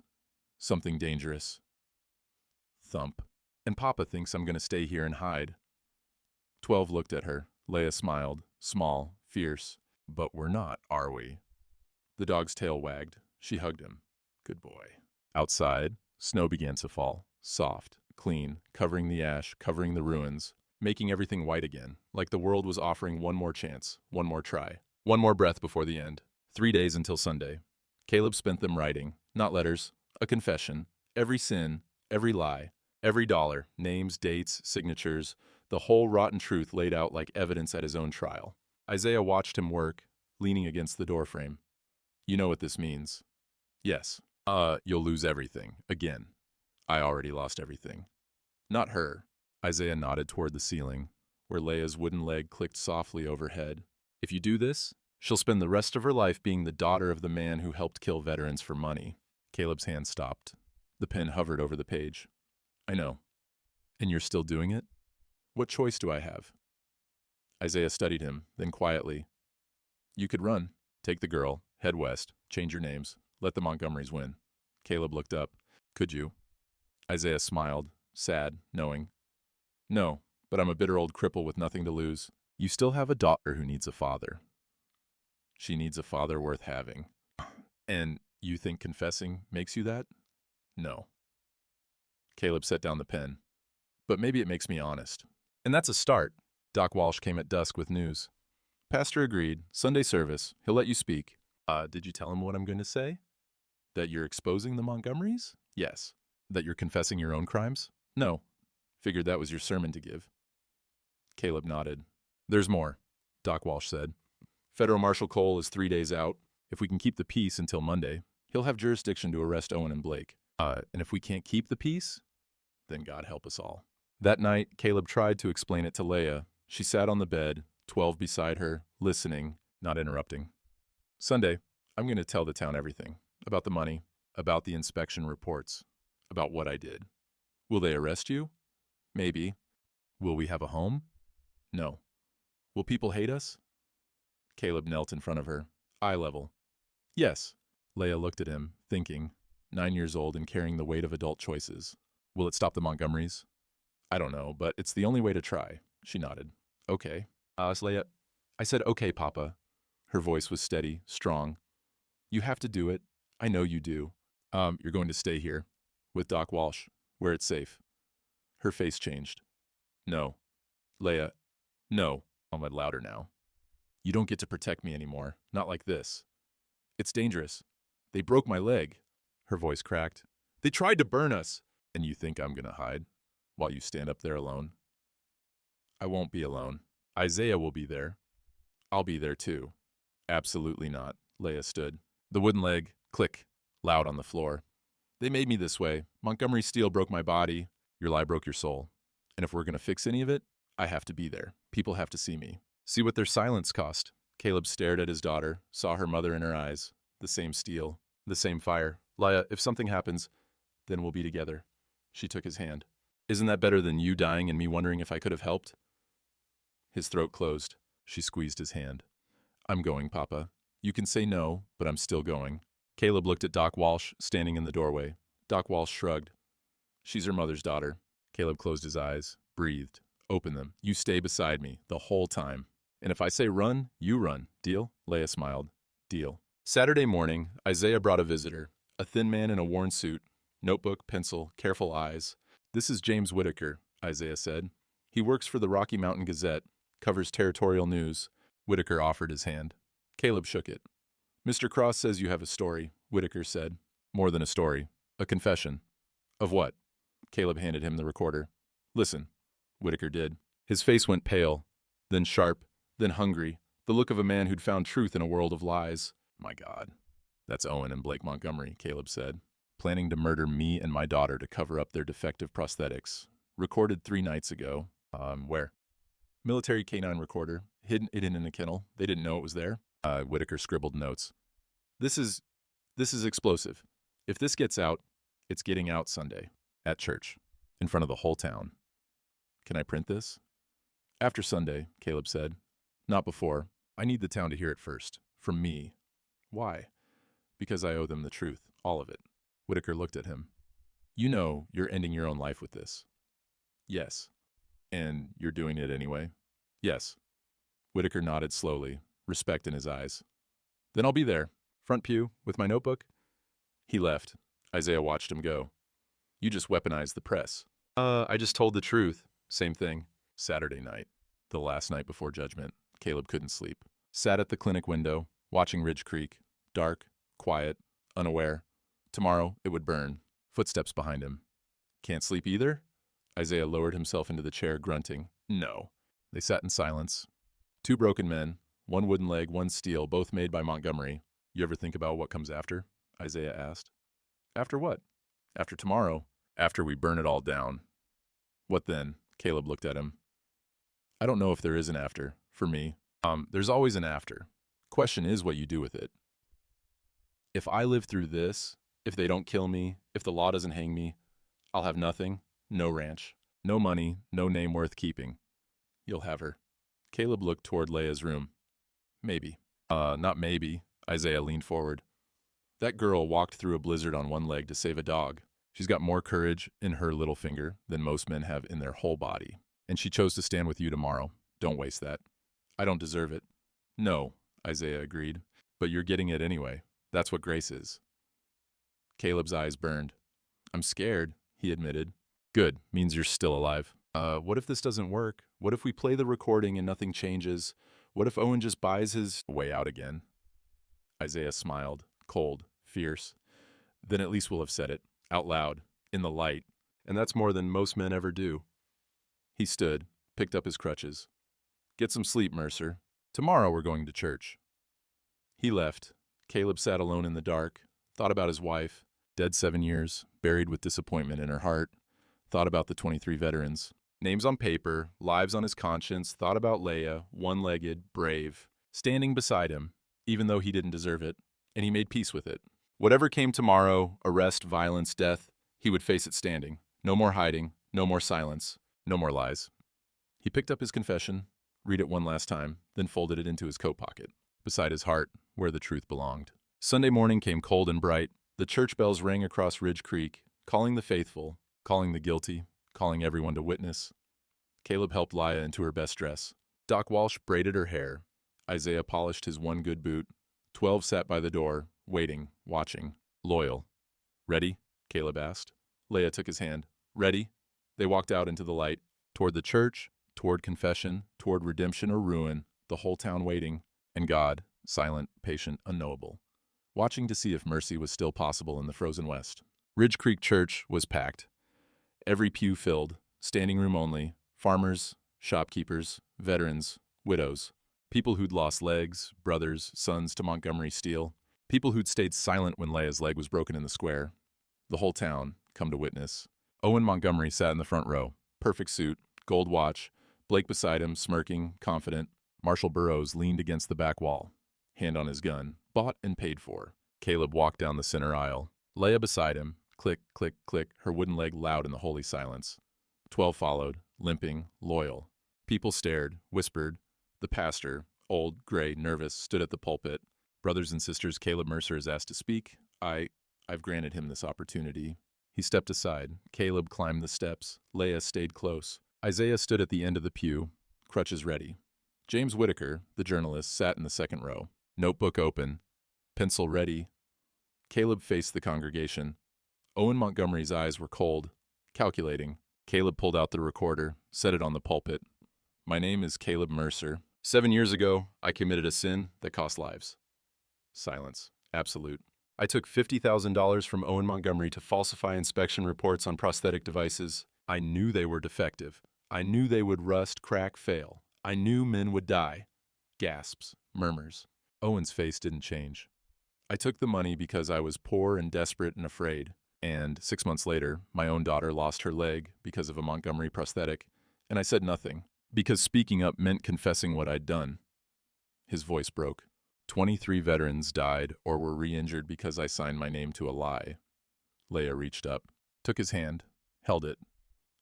Speaker 1: Something dangerous. Thump. And Papa thinks I'm going to stay here and hide. 12 looked at her. Leia smiled. Small, fierce. But we're not, are we? The dog's tail wagged. She hugged him. Good boy. Outside, snow began to fall. Soft, clean, covering the ash, covering the ruins, making everything white again, like the world was offering one more chance, one more try, one more breath before the end. 3 days until Sunday. Caleb spent them writing, not letters, a confession, every sin, every lie, every dollar, names, dates, signatures, the whole rotten truth laid out like evidence at his own trial. Isaiah watched him work, leaning against the doorframe. You know what this means. Yes. You'll lose everything. Again. I already lost everything. Not her. Isaiah nodded toward the ceiling, where Leia's wooden leg clicked softly overhead. If you do this, she'll spend the rest of her life being the daughter of the man who helped kill veterans for money. Caleb's hand stopped. The pen hovered over the page. I know. And you're still doing it? What choice do I have? Isaiah studied him, then quietly. You could run. Take the girl, head west, change your names, let the Montgomerys win. Caleb looked up. Could you? Isaiah smiled, sad, knowing. No, but I'm a bitter old cripple with nothing to lose. You still have a daughter who needs a father. She needs a father worth having. And you think confessing makes you that? No. Caleb set down the pen. But maybe it makes me honest. And that's a start. Doc Walsh came at dusk with news. Pastor agreed. Sunday service. He'll let you speak. Did you tell him what I'm going to say? That you're exposing the Montgomerys? Yes. That you're confessing your own crimes? No. Figured that was your sermon to give. Caleb nodded. There's more, Doc Walsh said. Federal Marshal Cole is 3 days out. If we can keep the peace until Monday, he'll have jurisdiction to arrest Owen and Blake. And if we can't keep the peace, then God help us all. That night, Caleb tried to explain it to Leia. She sat on the bed, 12 beside her, listening, not interrupting. Sunday, I'm going to tell the town everything. About the money, about the inspection reports, about what I did. Will they arrest you? Maybe. Will we have a home? No. Will people hate us? Caleb knelt in front of her, eye level. Yes. Leia looked at him, thinking, 9 years old and carrying the weight of adult choices. Will it stop the Montgomerys? I don't know, but it's the only way to try. She nodded. Okay. Leia. I said, okay, Papa. Her voice was steady, strong. You have to do it. I know you do. You're going to stay here. With Doc Walsh. Where it's safe. Her face changed. No. Leia. No. I went louder now. You don't get to protect me anymore. Not like this. It's dangerous. They broke my leg. Her voice cracked. They tried to burn us. And you think I'm gonna hide? While you stand up there alone? I won't be alone. Isaiah will be there. I'll be there too. Absolutely not. Leia stood. The wooden leg, click, loud on the floor. They made me this way. Montgomery steel broke my body. Your lie broke your soul. And if we're gonna fix any of it, I have to be there. People have to see me. See what their silence cost. Caleb stared at his daughter, saw her mother in her eyes. The same steel, the same fire. Leia, if something happens, then we'll be together. She took his hand. Isn't that better than you dying and me wondering if I could have helped? His throat closed. She squeezed his hand. I'm going, Papa. You can say no, but I'm still going. Caleb looked at Doc Walsh, standing in the doorway. Doc Walsh shrugged. She's her mother's daughter. Caleb closed his eyes, breathed. Open them. You stay beside me, the whole time. And if I say run, you run. Deal? Leia smiled. Deal. Saturday morning, Isaiah brought a visitor. A thin man in a worn suit. Notebook, pencil, careful eyes. This is James Whitaker, Isaiah said. He works for the Rocky Mountain Gazette, covers territorial news. Whitaker offered his hand. Caleb shook it. Mr. Cross says you have a story, Whitaker said. More than a story. A confession. Of what? Caleb handed him the recorder. Listen. Whitaker did. His face went pale, then sharp, then hungry, the look of a man who'd found truth in a world of lies. My God. That's Owen and Blake Montgomery, Caleb said. Planning to murder me and my daughter to cover up their defective prosthetics. Recorded 3 nights ago. Where? Military canine recorder. Hidden in a kennel. They didn't know it was there. Whitaker scribbled notes. This is explosive. If this gets out, it's getting out Sunday. At church. In front of the whole town. Can I print this? After Sunday, Caleb said. Not before. I need the town to hear it first. From me. Why? Because I owe them the truth. All of it. Whitaker looked at him. You know you're ending your own life with this. Yes. And you're doing it anyway? Yes. Whitaker nodded slowly, respect in his eyes. Then I'll be there. Front pew, with my notebook. He left. Isaiah watched him go. You just weaponized the press. I just told the truth. Same thing. Saturday night. The last night before judgment. Caleb couldn't sleep. Sat at the clinic window, watching Ridge Creek. Dark, quiet, unaware. Tomorrow, it would burn. Footsteps behind him. Can't sleep either? Isaiah lowered himself into the chair, grunting. No. They sat in silence. 2 broken men, 1 wooden leg, 1 steel, both made by Montgomery. You ever think about what comes after? Isaiah asked. After what? After tomorrow. After we burn it all down. What then? Caleb looked at him. I don't know if there is an after, for me. There's always an after. Question is what you do with it. If I live through this, if they don't kill me, if the law doesn't hang me, I'll have nothing, no ranch, no money, no name worth keeping. You'll have her. Caleb looked toward Leia's room. Maybe. Not maybe. Isaiah leaned forward. That girl walked through a blizzard on 1 leg to save a dog. She's got more courage in her little finger than most men have in their whole body. And she chose to stand with you tomorrow. Don't waste that. I don't deserve it. No, Isaiah agreed. But you're getting it anyway. That's what grace is. Caleb's eyes burned. I'm scared, he admitted. Good, means you're still alive. What if this doesn't work? What if we play the recording and nothing changes? What if Owen just buys his way out again? Isaiah smiled, cold, fierce. Then at least we'll have said it, out loud, in the light, and that's more than most men ever do. He stood, picked up his crutches. Get some sleep, Mercer. Tomorrow we're going to church. He left. Caleb sat alone in the dark, thought about his wife, dead 7 years, buried with disappointment in her heart, thought about the 23 veterans. Names on paper, lives on his conscience, thought about Leia, 1-legged, brave, standing beside him, even though he didn't deserve it, and he made peace with it. Whatever came tomorrow, arrest, violence, death, he would face it standing. No more hiding, no more silence, no more lies. He picked up his confession, read it one last time, then folded it into his coat pocket, beside his heart, where the truth belonged. Sunday morning came cold and bright. The church bells rang across Ridge Creek, calling the faithful, calling the guilty, calling everyone to witness. Caleb helped Leah into her best dress. Doc Walsh braided her hair. Isaiah polished his one good boot. 12 sat by the door, waiting, watching, loyal. "Ready?" Caleb asked. Leah took his hand. "Ready?" They walked out into the light, toward the church, toward confession, toward redemption or ruin, the whole town waiting, and God, silent, patient, unknowable, watching to see if mercy was still possible in the frozen West. Ridge Creek Church was packed. Every pew filled, standing room only, farmers, shopkeepers, veterans, widows, people who'd lost legs, brothers, sons to Montgomery Steel, people who'd stayed silent when Leah's leg was broken in the square. The whole town, come to witness. Owen Montgomery sat in the front row, perfect suit, gold watch, Blake beside him, smirking, confident. Marshall Burroughs leaned against the back wall, hand on his gun, bought and paid for. Caleb walked down the center aisle. Leah beside him, click, click, click, her wooden leg loud in the holy silence. 12 followed, limping, loyal. People stared, whispered. The pastor, old, gray, nervous, stood at the pulpit. "Brothers and sisters, Caleb Mercer is asked to speak. I've granted him this opportunity." He stepped aside. Caleb climbed the steps. Leah stayed close. Isaiah stood at the end of the pew, crutches ready. James Whitaker, the journalist, sat in the second row, notebook open, pencil ready. Caleb faced the congregation. Owen Montgomery's eyes were cold, calculating. Caleb pulled out the recorder, set it on the pulpit. "My name is Caleb Mercer. 7 years ago, I committed a sin that cost lives." Silence. Absolute. "I took $50,000 from Owen Montgomery to falsify inspection reports on prosthetic devices. I knew they were defective. I knew they would rust, crack, fail. I knew men would die." Gasps, murmurs. Owen's face didn't change. "I took the money because I was poor and desperate and afraid. And 6 months later, my own daughter lost her leg because of a Montgomery prosthetic, and I said nothing, because speaking up meant confessing what I'd done." His voice broke. 23 veterans died or were re-injured because I signed my name to a lie." Leah reached up, took his hand, held it.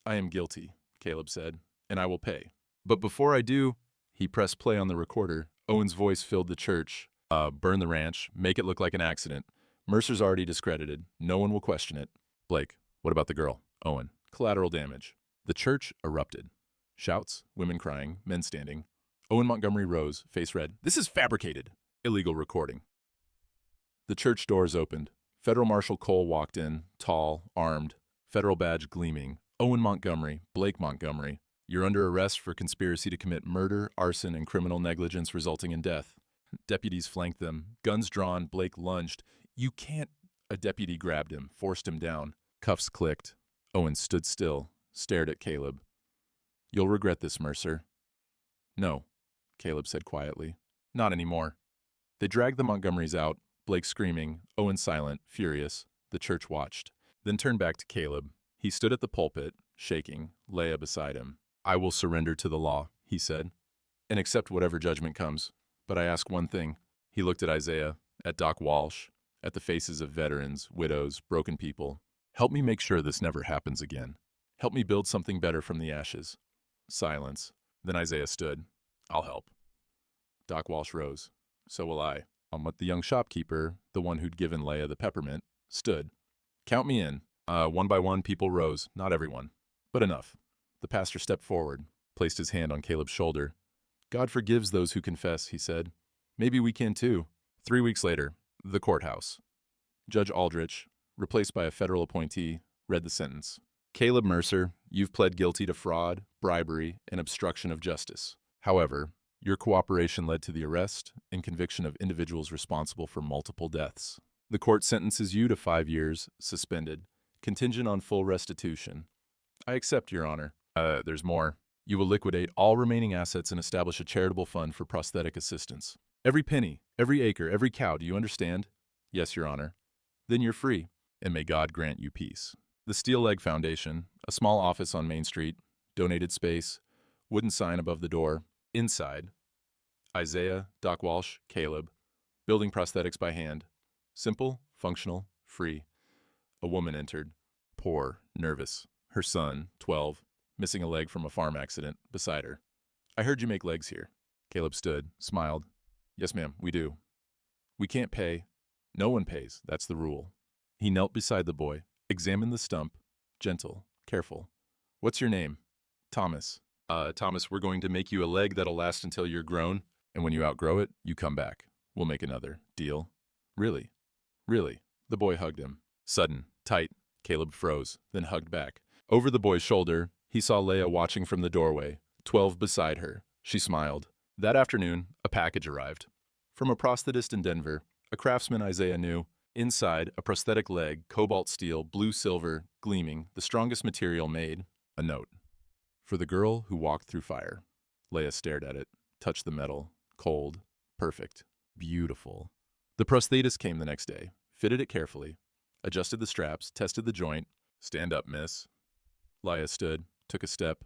Speaker 1: "I am guilty," Caleb said, "and I will pay. But before I do," he pressed play on the recorder. Owen's voice filled the church. "Burn the ranch, make it look like an accident. Mercer's already discredited. No one will question it." Blake, "What about the girl?" Owen, "Collateral damage." The church erupted. Shouts, women crying, men standing. Owen Montgomery rose, face red. "This is fabricated. Illegal recording." The church doors opened. Federal Marshal Cole walked in, tall, armed, federal badge gleaming. "Owen Montgomery, Blake Montgomery, you're under arrest for conspiracy to commit murder, arson, and criminal negligence resulting in death." Deputies flanked them. Guns drawn, Blake lunged. "You can't." A deputy grabbed him, forced him down. Cuffs clicked. Owen stood still, stared at Caleb. "You'll regret this, Mercer." "No," Caleb said quietly. "Not anymore." They dragged the Montgomerys out, Blake screaming, Owen silent, furious. The church watched, then turned back to Caleb. He stood at the pulpit, shaking, Leah beside him. "I will surrender to the law," he said, "and accept whatever judgment comes. But I ask one thing." He looked at Isaiah, at Doc Walsh, at the faces of veterans, widows, broken people. "Help me make sure this never happens again. Help me build something better from the ashes." Silence. Then Isaiah stood. "I'll help." Doc Walsh rose. "So will I." But the young shopkeeper, the one who'd given Leah the peppermint, stood. "Count me in." One by one, people rose. Not everyone, but enough. The pastor stepped forward, placed his hand on Caleb's shoulder. "God forgives those who confess," he said. "Maybe we can too." 3 weeks later, the courthouse. Judge Aldrich, replaced by a federal appointee, read the sentence. "Caleb Mercer, you've pled guilty to fraud, bribery, and obstruction of justice. However, your cooperation led to the arrest and conviction of individuals responsible for multiple deaths. The court sentences you to 5 years, suspended, contingent on full restitution." "I accept, Your Honor." There's more. "You will liquidate all remaining assets and establish a charitable fund for prosthetic assistance. Every penny, every acre, every cow, do you understand?" "Yes, Your Honor." "Then you're free, and may God grant you peace." The Steel Leg Foundation, a small office on Main Street, donated space, wooden sign above the door. Inside, Isaiah, Doc Walsh, Caleb, building prosthetics by hand. Simple, functional, free. A woman entered, poor, nervous. Her son, 12, missing a leg from a farm accident, beside her. "I heard you make legs here." Caleb stood, smiled. "Yes, ma'am, we do." "We can't pay." No one pays, that's the rule. He knelt beside the boy, examined the stump, gentle, careful. What's your name? Thomas. Thomas, we're going to make you a leg that'll last until you're grown, and when you outgrow it, you come back. We'll make another. Deal? Really? Really? The boy hugged him. Sudden, tight. Caleb froze, then hugged back. Over the boy's shoulder, he saw Leia watching from the doorway, 12 beside her. She smiled. That afternoon, a package arrived. From a prosthetist in Denver, a craftsman Isaiah knew. Inside, a prosthetic leg, cobalt steel, blue-silver, gleaming, the strongest material made. A note. For the girl who walked through fire. Leia stared at it, touched the metal. Cold. Perfect. Beautiful. The prosthetist came the next day, fitted it carefully, adjusted the straps, tested the joint. Stand up, miss. Leia stood, took a step.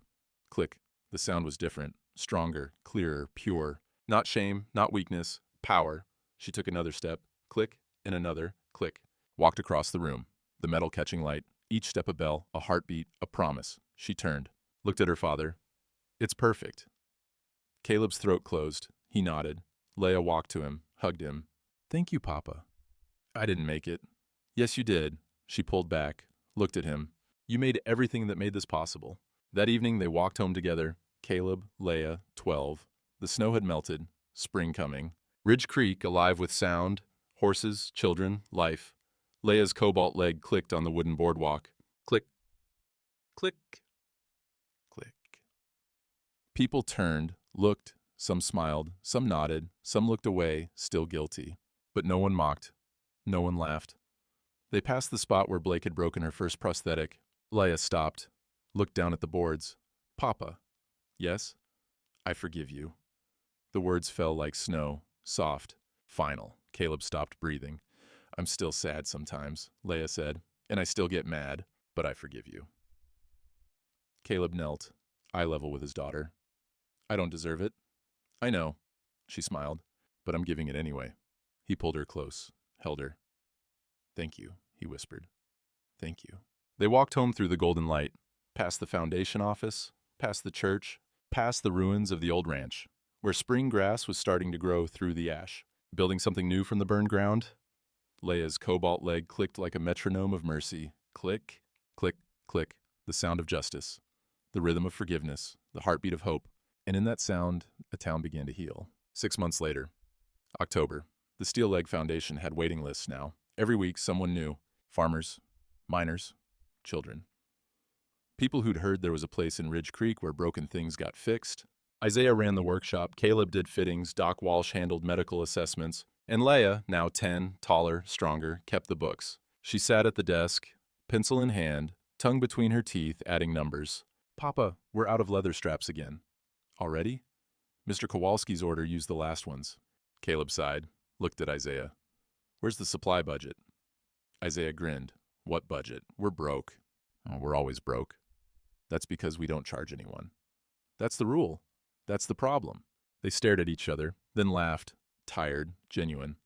Speaker 1: Click. The sound was different, stronger, clearer, pure. Not shame, not weakness, power. She took another step. Click, and another. Click. Walked across the room, the metal catching light. Each step a bell, a heartbeat, a promise. She turned, looked at her father. It's perfect. Caleb's throat closed. He nodded. Leia walked to him, hugged him. Thank you, Papa. I didn't make it. Yes, you did. She pulled back, looked at him. You made everything that made this possible. That evening, they walked home together. Caleb, Leia, 12. The snow had melted. Spring coming. Ridge Creek alive with sound. Horses, children, life. Leia's cobalt leg clicked on the wooden boardwalk. Click. Click. Click. People turned, looked. Some smiled, some nodded, some looked away, still guilty. But no one mocked. No one laughed. They passed the spot where Blake had broken her first prosthetic. Leia stopped, looked down at the boards. Papa. Yes? I forgive you. The words fell like snow, soft, final. Caleb stopped breathing. I'm still sad sometimes, Leia said, and I still get mad, but I forgive you. Caleb knelt, eye level with his daughter. I don't deserve it. I know, she smiled, but I'm giving it anyway. He pulled her close, held her. Thank you, he whispered. Thank you. They walked home through the golden light, past the foundation office, past the church, past the ruins of the old ranch, where spring grass was starting to grow through the ash. Building something new from the burned ground? Leia's cobalt leg clicked like a metronome of mercy. Click, click, click, the sound of justice, the rhythm of forgiveness, the heartbeat of hope. And in that sound, a town began to heal. 6 months later, October, the Steel Leg Foundation had waiting lists now. Every week, someone new. Farmers, miners, children. People who'd heard there was a place in Ridge Creek where broken things got fixed. Isaiah ran the workshop, Caleb did fittings, Doc Walsh handled medical assessments, and Leia, now 10, taller, stronger, kept the books. She sat at the desk, pencil in hand, tongue between her teeth, adding numbers. Papa, we're out of leather straps again. Already? Mr. Kowalski's order used the last ones. Caleb sighed, looked at Isaiah. Where's the supply budget? Isaiah grinned. What budget? We're broke. Oh, we're always broke. That's because we don't charge anyone. That's the rule. That's the problem. They stared at each other, then laughed, tired, genuine.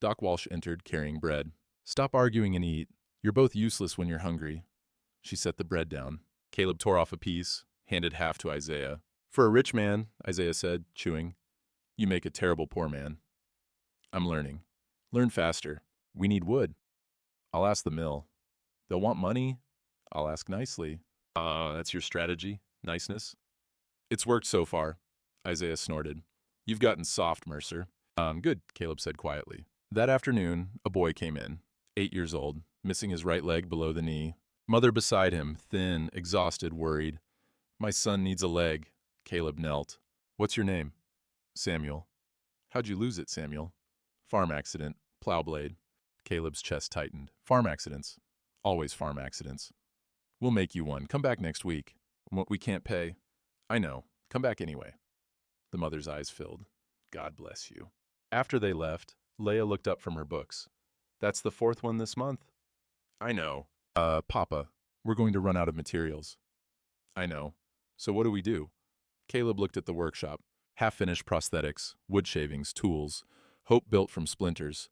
Speaker 1: Doc Walsh entered, carrying bread. Stop arguing and eat. You're both useless when you're hungry. She set the bread down. Caleb tore off a piece, handed half to Isaiah. For a rich man, Isaiah said, chewing, you make a terrible poor man. I'm learning. Learn faster. We need wood. I'll ask the mill. They'll want money. I'll ask nicely. That's your strategy? Niceness? It's worked so far, Isaiah snorted. You've gotten soft, Mercer. Good, Caleb said quietly. That afternoon, a boy came in, 8 years old, missing his right leg below the knee. Mother beside him, thin, exhausted, worried. My son needs a leg. Caleb knelt. What's your name? Samuel. How'd you lose it, Samuel? Farm accident. Plow blade. Caleb's chest tightened. Farm accidents. Always farm accidents. We'll make you one. Come back next week. We can't pay. I know. Come back anyway. The mother's eyes filled. God bless you. After they left, Leia looked up from her books. That's the 4th one this month? I know. Papa, we're going to run out of materials. I know. So what do we do? Caleb looked at the workshop. Half-finished prosthetics, wood shavings, tools, hope built from splinters.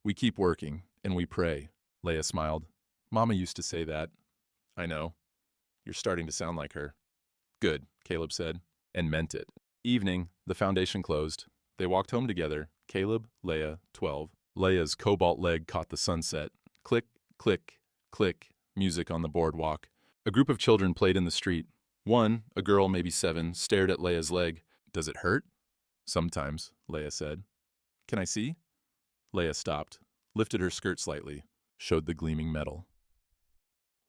Speaker 1: We keep working, and we pray. Leia smiled. Mama used to say that. I know. You're starting to sound like her. Good, Caleb said, and meant it. Evening, the foundation closed. They walked home together, Caleb, Leia, 12, Leia's cobalt leg caught the sunset. Click, click, click, music on the boardwalk. A group of children played in the street. One, a girl maybe 7, stared at Leia's leg. Does it hurt? Sometimes, Leia said. Can I see? Leia stopped, lifted her skirt slightly, showed the gleaming metal.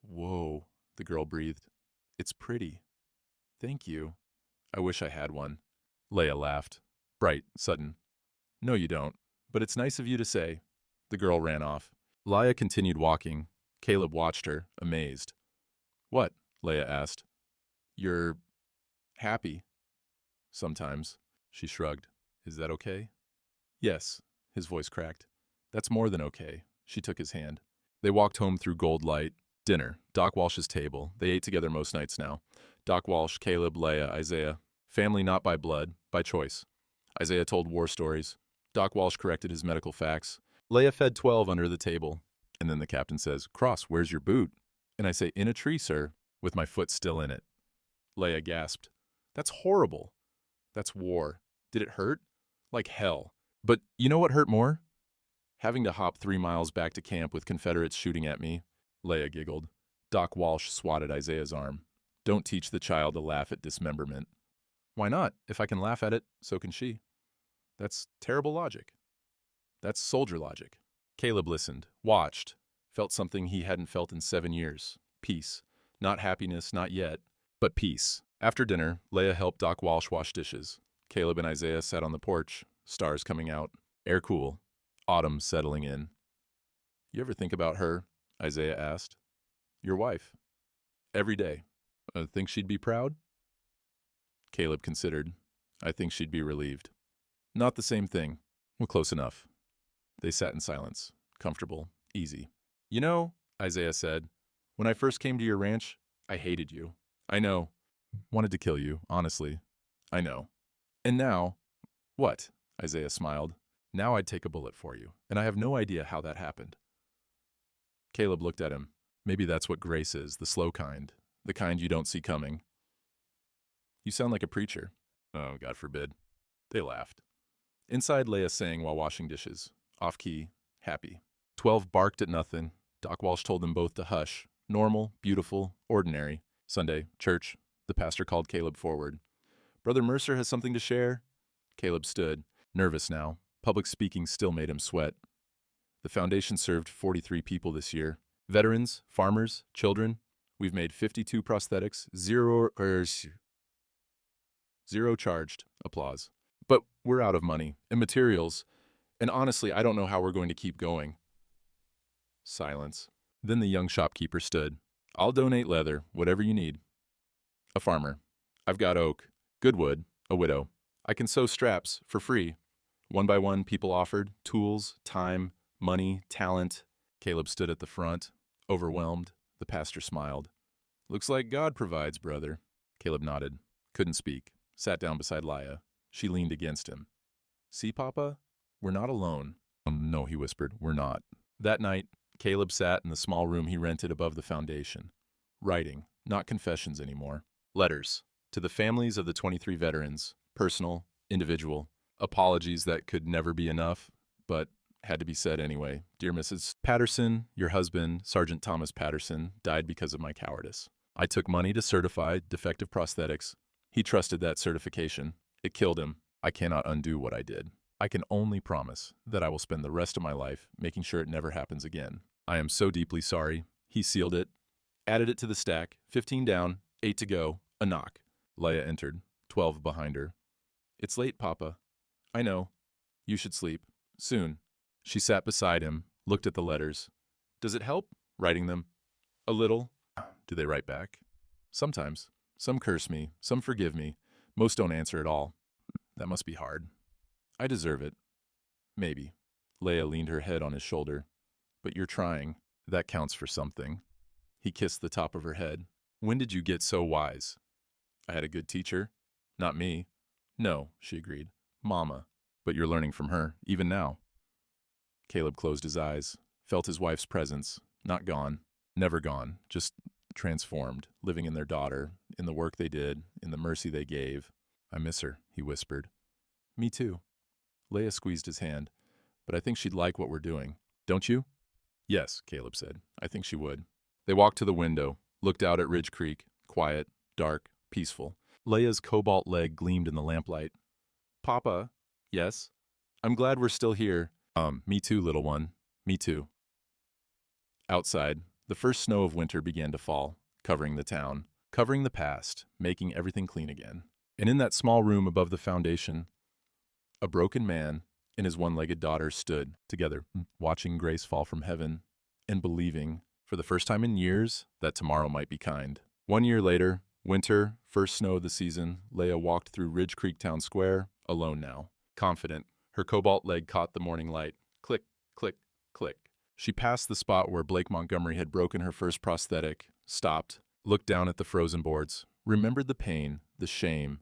Speaker 1: Whoa, the girl breathed. It's pretty. Thank you. I wish I had one. Leia laughed. Bright, sudden. No, you don't. But it's nice of you to say. The girl ran off. Leia continued walking. Caleb watched her, amazed. What? Leia asked. You're happy. Sometimes. She shrugged. Is that okay? Yes. His voice cracked. That's more than okay. She took his hand. They walked home through gold light. Dinner. Doc Walsh's table. They ate together most nights now. Doc Walsh, Caleb, Leia, Isaiah. Family not by blood, by choice. Isaiah told war stories. Doc Walsh corrected his medical facts. Leia fed 12 under the table. And then the captain says, Cross, where's your boot? And I say, in a tree, sir, with my foot still in it. Leia gasped. That's horrible. That's war. Did it hurt? Like hell. But you know what hurt more? Having to hop 3 miles back to camp with Confederates shooting at me. Leia giggled. Doc Walsh swatted Isaiah's arm. Don't teach the child to laugh at dismemberment. Why not? If I can laugh at it, so can she. That's terrible logic. That's soldier logic. Caleb listened, watched, felt something he hadn't felt in 7 years. Peace. Not happiness, not yet, but peace. After dinner, Leia helped Doc Walsh wash dishes. Caleb and Isaiah sat on the porch, stars coming out, air cool, autumn settling in. You ever think about her? Isaiah asked. Your wife. Every day. Think she'd be proud? Caleb considered. I think she'd be relieved. Not the same thing. Well, close enough. They sat in silence, comfortable, easy. You know, Isaiah said, when I first came to your ranch, I hated you. I know. Wanted to kill you, honestly. I know. And now, what? Isaiah smiled. Now I'd take a bullet for you, and I have no idea how that happened. Caleb looked at him. Maybe that's what grace is, the slow kind, the kind you don't see coming. You sound like a preacher. Oh, God forbid. They laughed. Inside, Leia sang while washing dishes. Off-key, happy. 12 barked at nothing. Doc Walsh told them both to hush. Normal, beautiful, ordinary. Sunday, church. The pastor called Caleb forward. Brother Mercer has something to share. Caleb stood, nervous now. Public speaking still made him sweat. The foundation served 43 people this year. Veterans, farmers, children. We've made 52 prosthetics, zero charged. Applause. But we're out of money and materials, and honestly, I don't know how we're going to keep going. Silence. Then the young shopkeeper stood. I'll donate leather, whatever you need. A farmer. I've got oak. Good wood. A widow. I can sew straps for free. One by one, people offered. Tools, time, money, talent. Caleb stood at the front, overwhelmed. The pastor smiled. Looks like God provides, brother. Caleb nodded. Couldn't speak. Sat down beside Leia. She leaned against him. See, Papa? We're not alone. No, he whispered. We're not. That night, Caleb sat in the small room he rented above the foundation. Writing. Not confessions anymore. Letters. To the families of the 23 veterans. Personal. Individual. Apologies that could never be enough, but had to be said anyway. Dear Mrs. Patterson, your husband, Sergeant Thomas Patterson, died because of my cowardice. I took money to certify defective prosthetics. He trusted that certification. It killed him. I cannot undo what I did. I can only promise that I will spend the rest of my life making sure it never happens again. I am so deeply sorry. He sealed it, added it to the stack, 15 down, 8 to go, a knock. Leia entered, 12 behind her. It's late, Papa. I know. You should sleep. Soon. She sat beside him, looked at the letters. Does it help, writing them? A little. Do they write back? Sometimes. Some curse me, some forgive me. Most don't answer at all. That must be hard. I deserve it. Maybe. Leia leaned her head on his shoulder. But you're trying. That counts for something. He kissed the top of her head. When did you get so wise? I had a good teacher. Not me. No, she agreed. Mama. But you're learning from her, even now. Caleb closed his eyes, felt his wife's presence. Not gone. Never gone. Just transformed, living in their daughter, in the work they did, in the mercy they gave. I miss her, he whispered. Me too. Leia squeezed his hand. but I think she'd like what we're doing. Don't you? Yes, Caleb said. I think she would. They walked to the window, looked out at Ridge Creek, quiet, dark, peaceful. Leia's cobalt leg gleamed in the lamplight. Papa? Yes? I'm glad we're still here. Me too, little one. Me too. Outside, the first snow of winter began to fall, covering the town, covering the past, making everything clean again. And in that small room above the foundation, a broken man and his one-legged daughter stood together, watching Grace fall from heaven and believing, for the first time in years, that tomorrow might be kind. 1 year later, winter, first snow of the season, Leia walked through Ridge Creek Town Square, alone now, confident. Her cobalt leg caught the morning light. Click, click, click. She passed the spot where Blake Montgomery had broken her first prosthetic, stopped, looked down at the frozen boards, remembered the pain, the shame,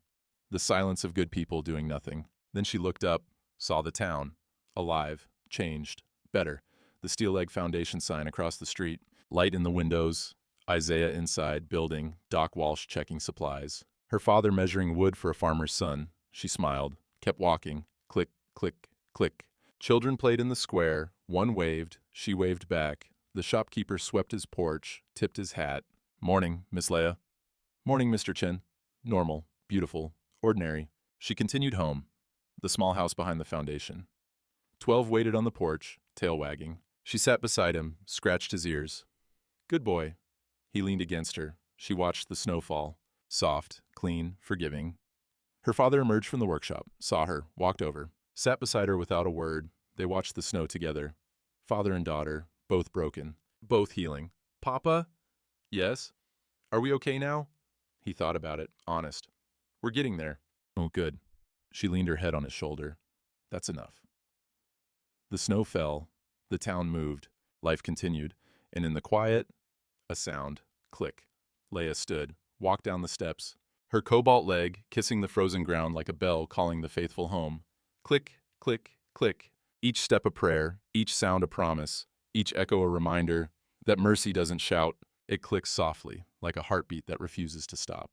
Speaker 1: the silence of good people doing nothing. Then she looked up, saw the town, alive, changed, better. The steel leg foundation sign across the street, light in the windows, Isaiah inside, building, Doc Walsh checking supplies. Her father measuring wood for a farmer's son. She smiled, kept walking, click, click, click. Children played in the square, one waved, she waved back. The shopkeeper swept his porch, tipped his hat. Morning, Miss Leia. Morning, Mr. Chen. Normal, beautiful, ordinary. She continued home, the small house behind the foundation. 12 waited on the porch, tail wagging. She sat beside him, scratched his ears. Good boy. He leaned against her. She watched the snow fall, soft, clean, forgiving. Her father emerged from the workshop, saw her, walked over, sat beside her without a word. They watched the snow together. Father and daughter, both broken, both healing. Papa? Yes? Are we okay now? He thought about it, honest. We're getting there. Oh, good. She leaned her head on his shoulder. That's enough. The snow fell. The town moved. Life continued. And in the quiet, a sound. Click. Leia stood, walked down the steps, her cobalt leg kissing the frozen ground like a bell calling the faithful home. Click, click, click. Each step a prayer, each sound a promise, each echo a reminder that mercy doesn't shout. It clicks softly, like a heartbeat that refuses to stop.